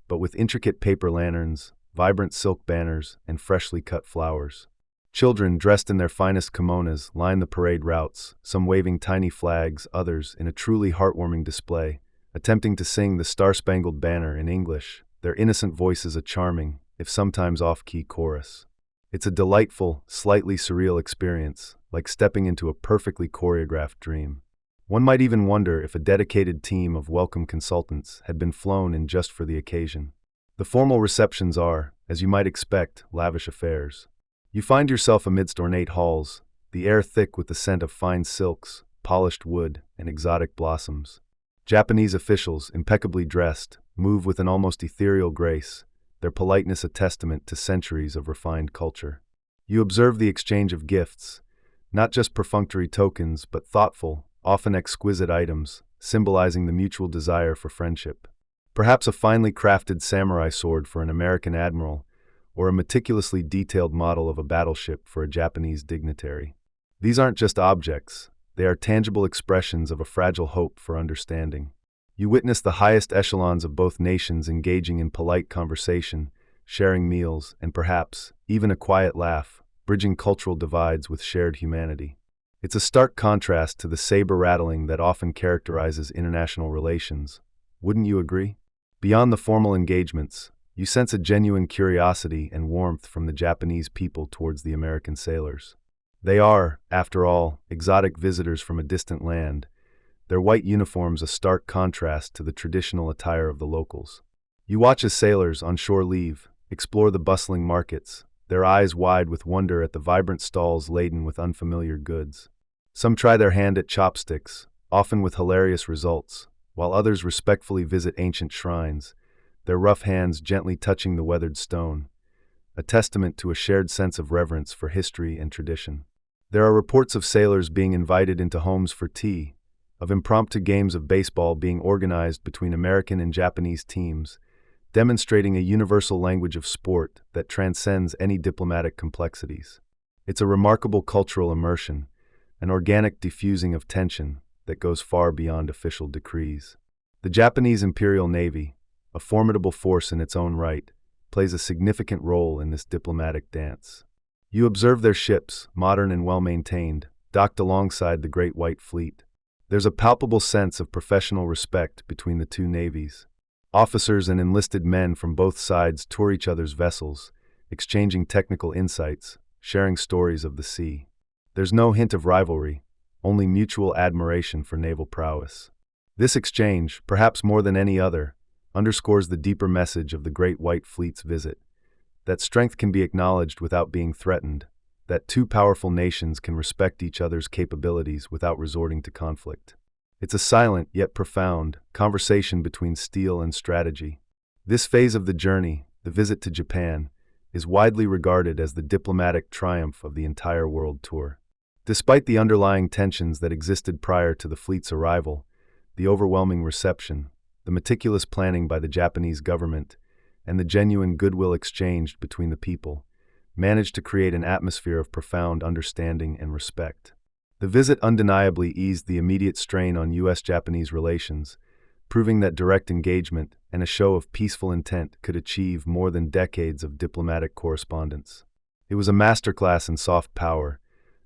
A: but with intricate paper lanterns, vibrant silk banners, and freshly cut flowers. Children dressed in their finest kimonos line the parade routes, some waving tiny flags, others in a truly heartwarming display, attempting to sing the Star-Spangled Banner in English, their innocent voices a charming, if sometimes off-key chorus. It's a delightful, slightly surreal experience, like stepping into a perfectly choreographed dream. One might even wonder if a dedicated team of welcome consultants had been flown in just for the occasion. The formal receptions are, as you might expect, lavish affairs. You find yourself amidst ornate halls, the air thick with the scent of fine silks, polished wood, and exotic blossoms. Japanese officials, impeccably dressed, move with an almost ethereal grace, their politeness a testament to centuries of refined culture. You observe the exchange of gifts, not just perfunctory tokens, but thoughtful, often exquisite items, symbolizing the mutual desire for friendship. Perhaps a finely crafted samurai sword for an American admiral, or a meticulously detailed model of a battleship for a Japanese dignitary. These aren't just objects, they are tangible expressions of a fragile hope for understanding. You witness the highest echelons of both nations engaging in polite conversation, sharing meals, and perhaps even a quiet laugh, bridging cultural divides with shared humanity. It's a stark contrast to the saber-rattling that often characterizes international relations. Wouldn't you agree? Beyond the formal engagements, you sense a genuine curiosity and warmth from the Japanese people towards the American sailors. They are, after all, exotic visitors from a distant land, their white uniforms a stark contrast to the traditional attire of the locals. You watch as sailors on shore leave, explore the bustling markets, their eyes wide with wonder at the vibrant stalls laden with unfamiliar goods. Some try their hand at chopsticks, often with hilarious results, while others respectfully visit ancient shrines, their rough hands gently touching the weathered stone, a testament to a shared sense of reverence for history and tradition. There are reports of sailors being invited into homes for tea, of impromptu games of baseball being organized between American and Japanese teams, demonstrating a universal language of sport that transcends any diplomatic complexities. It's a remarkable cultural immersion, an organic diffusing of tension that goes far beyond official decrees. The Japanese Imperial Navy, a formidable force in its own right, plays a significant role in this diplomatic dance. You observe their ships, modern and well-maintained, docked alongside the Great White Fleet. There's a palpable sense of professional respect between the two navies. Officers and enlisted men from both sides tour each other's vessels, exchanging technical insights, sharing stories of the sea. There's no hint of rivalry, only mutual admiration for naval prowess. This exchange, perhaps more than any other, underscores the deeper message of the Great White Fleet's visit, that strength can be acknowledged without being threatened, that two powerful nations can respect each other's capabilities without resorting to conflict. It's a silent yet profound conversation between steel and strategy. This phase of the journey, the visit to Japan, is widely regarded as the diplomatic triumph of the entire world tour. Despite the underlying tensions that existed prior to the fleet's arrival, the overwhelming reception, the meticulous planning by the Japanese government, and the genuine goodwill exchanged between the people, managed to create an atmosphere of profound understanding and respect. The visit undeniably eased the immediate strain on U.S.-Japanese relations, proving that direct engagement and a show of peaceful intent could achieve more than decades of diplomatic correspondence. It was a masterclass in soft power,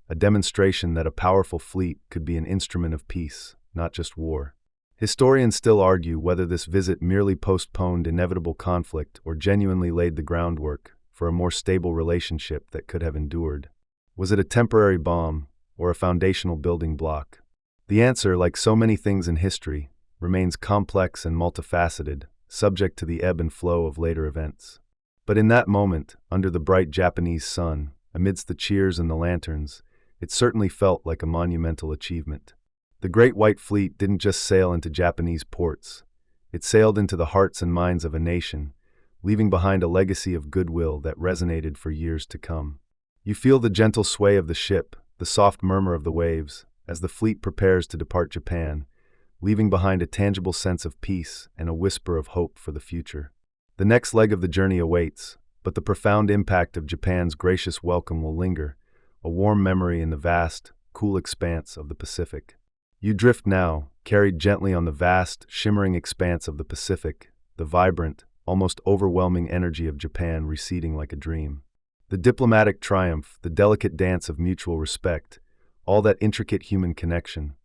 A: a demonstration that a powerful fleet could be an instrument of peace, not just war. Historians still argue whether this visit merely postponed inevitable conflict or genuinely laid the groundwork for a more stable relationship that could have endured. Was it a temporary bomb or a foundational building block? The answer, like so many things in history, remains complex and multifaceted, subject to the ebb and flow of later events. But in that moment, under the bright Japanese sun, amidst the cheers and the lanterns, it certainly felt like a monumental achievement. The Great White Fleet didn't just sail into Japanese ports. It sailed into the hearts and minds of a nation, leaving behind a legacy of goodwill that resonated for years to come. You feel the gentle sway of the ship, the soft murmur of the waves, as the fleet prepares to depart Japan, leaving behind a tangible sense of peace and a whisper of hope for the future. The next leg of the journey awaits, but the profound impact of Japan's gracious welcome will linger, a warm memory in the vast, cool expanse of the Pacific. You drift now, carried gently on the vast, shimmering expanse of the Pacific, the vibrant, almost overwhelming energy of Japan receding like a dream. The diplomatic triumph, the delicate dance of mutual respect, all that intricate human connection,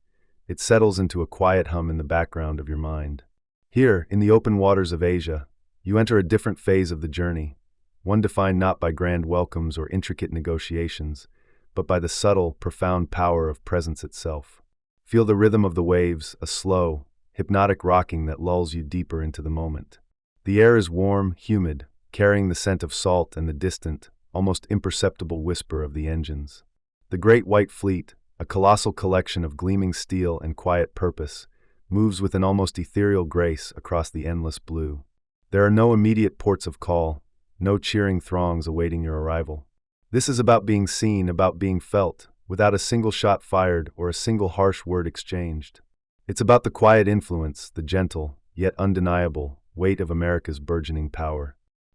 A: it settles into a quiet hum in the background of your mind. Here, in the open waters of Asia, you enter a different phase of the journey, one defined not by grand welcomes or intricate negotiations, but by the subtle, profound power of presence itself. Feel the rhythm of the waves, a slow, hypnotic rocking that lulls you deeper into the moment. The air is warm, humid, carrying the scent of salt and the distant, almost imperceptible whisper of the engines. The Great White Fleet, a colossal collection of gleaming steel and quiet purpose, moves with an almost ethereal grace across the endless blue. There are no immediate ports of call, no cheering throngs awaiting your arrival. This is about being seen, about being felt, without a single shot fired or a single harsh word exchanged. It's about the quiet influence, the gentle, yet undeniable, weight of America's burgeoning power.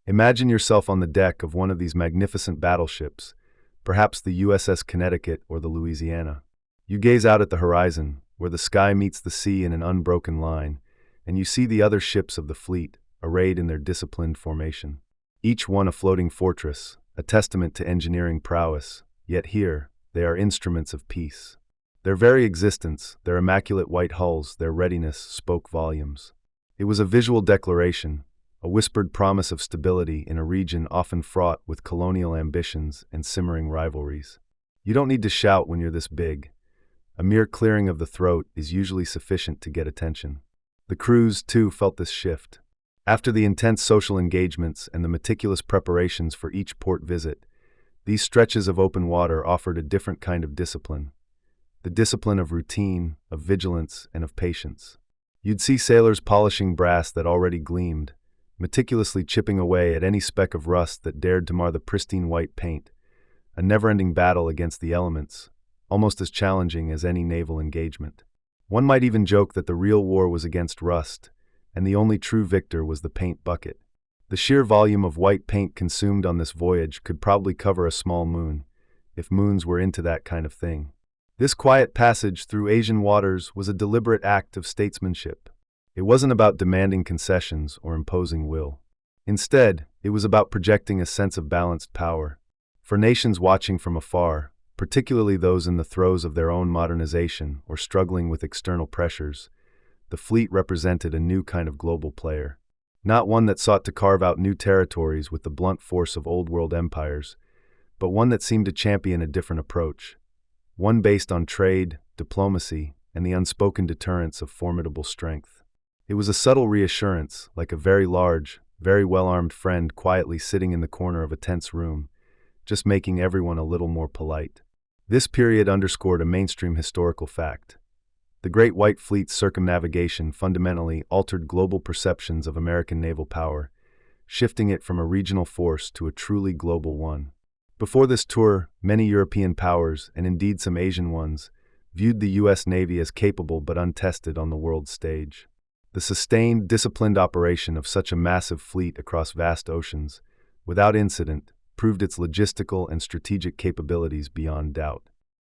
A: Imagine yourself on the deck of one of these magnificent battleships, perhaps the USS Connecticut or the Louisiana. You gaze out at the horizon, where the sky meets the sea in an unbroken line, and you see the other ships of the fleet, arrayed in their disciplined formation. Each one a floating fortress, a testament to engineering prowess, yet here, they are instruments of peace. Their very existence, their immaculate white hulls, their readiness spoke volumes. It was a visual declaration, a whispered promise of stability in a region often fraught with colonial ambitions and simmering rivalries. You don't need to shout when you're this big. A mere clearing of the throat is usually sufficient to get attention. The crews, too, felt this shift. After the intense social engagements and the meticulous preparations for each port visit, these stretches of open water offered a different kind of discipline. The discipline of routine, of vigilance, and of patience. You'd see sailors polishing brass that already gleamed, meticulously chipping away at any speck of rust that dared to mar the pristine white paint, a never-ending battle against the elements, almost as challenging as any naval engagement. One might even joke that the real war was against rust, and the only true victor was the paint bucket. The sheer volume of white paint consumed on this voyage could probably cover a small moon, if moons were into that kind of thing. This quiet passage through Asian waters was a deliberate act of statesmanship. It wasn't about demanding concessions or imposing will. Instead, it was about projecting a sense of balanced power. For nations watching from afar, particularly those in the throes of their own modernization or struggling with external pressures, the fleet represented a new kind of global player. Not one that sought to carve out new territories with the blunt force of old-world empires, but one that seemed to champion a different approach. One based on trade, diplomacy, and the unspoken deterrence of formidable strength. It was a subtle reassurance, like a very large, very well-armed friend quietly sitting in the corner of a tense room, just making everyone a little more polite. This period underscored a mainstream historical fact. The The Great White Fleet's circumnavigation fundamentally altered global perceptions of American naval power, shifting it from a regional force to a truly global one. Before this tour, many European powers, and indeed some Asian ones, viewed the U.S. Navy as capable but untested on the world stage. The sustained, disciplined operation of such a massive fleet across vast oceans, without incident, proved its logistical and strategic capabilities beyond doubt.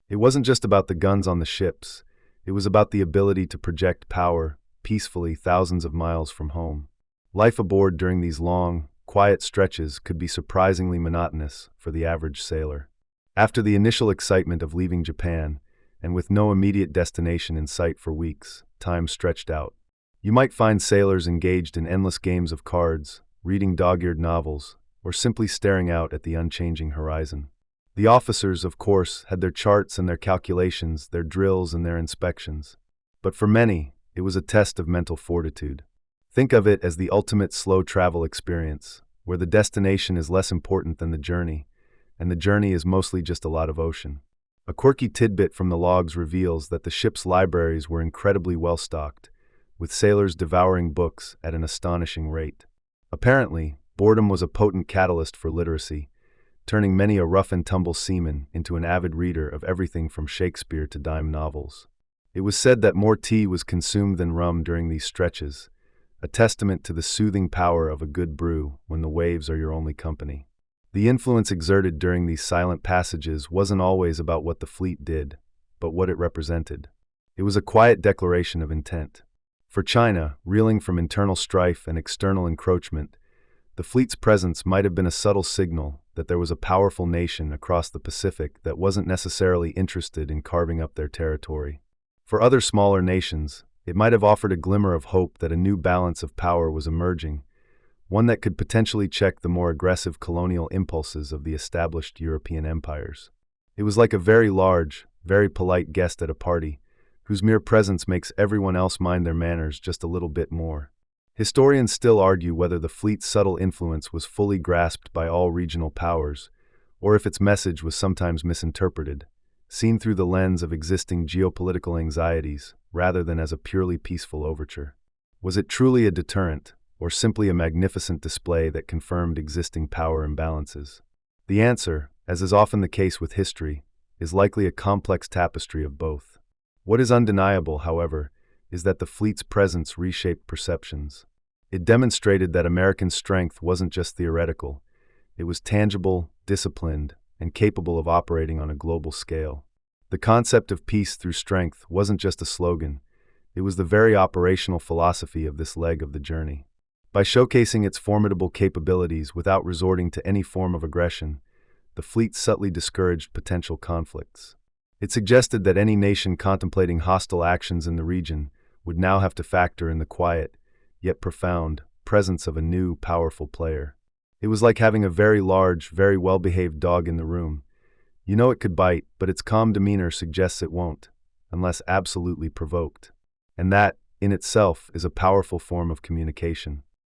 A: It wasn't just about the guns on the ships, it was about the ability to project power peacefully thousands of miles from home. Life aboard during these long, quiet stretches could be surprisingly monotonous for the average sailor. After the initial excitement of leaving Japan, and with no immediate destination in sight for weeks, time stretched out. You might find sailors engaged in endless games of cards, reading dog-eared novels, or simply staring out at the unchanging horizon. The officers, of course, had their charts and their calculations, their drills and their inspections. But for many, it was a test of mental fortitude. Think of it as the ultimate slow travel experience, where the destination is less important than the journey, and the journey is mostly just a lot of ocean. A quirky tidbit from the logs reveals that the ship's libraries were incredibly well-stocked, with sailors devouring books at an astonishing rate. Apparently, boredom was a potent catalyst for literacy, turning many a rough-and-tumble seaman into an avid reader of everything from Shakespeare to dime novels. It was said that more tea was consumed than rum during these stretches, a testament to the soothing power of a good brew when the waves are your only company. The influence exerted during these silent passages wasn't always about what the fleet did, but what it represented. It was a quiet declaration of intent. For China, reeling from internal strife and external encroachment, the fleet's presence might have been a subtle signal that there was a powerful nation across the Pacific that wasn't necessarily interested in carving up their territory. For other smaller nations, it might have offered a glimmer of hope that a new balance of power was emerging, one that could potentially check the more aggressive colonial impulses of the established European empires. It was like a very large, very polite guest at a party, whose mere presence makes everyone else mind their manners just a little bit more. Historians still argue whether the fleet's subtle influence was fully grasped by all regional powers, or if its message was sometimes misinterpreted, seen through the lens of existing geopolitical anxieties rather than as a purely peaceful overture. Was it truly a deterrent, or simply a magnificent display that confirmed existing power imbalances? The answer, as is often the case with history, is likely a complex tapestry of both. What is undeniable, however, is that the fleet's presence reshaped perceptions. It demonstrated that American strength wasn't just theoretical, it was tangible, disciplined, and capable of operating on a global scale. The concept of peace through strength wasn't just a slogan, it was the very operational philosophy of this leg of the journey. By showcasing its formidable capabilities without resorting to any form of aggression, the fleet subtly discouraged potential conflicts. It suggested that any nation contemplating hostile actions in the region would now have to factor in the quiet, yet profound, presence of a new, powerful player. It was like having a very large, very well-behaved dog in the room. You know it could bite, but its calm demeanor suggests it won't, unless absolutely provoked. And that, in itself, is a powerful form of communication.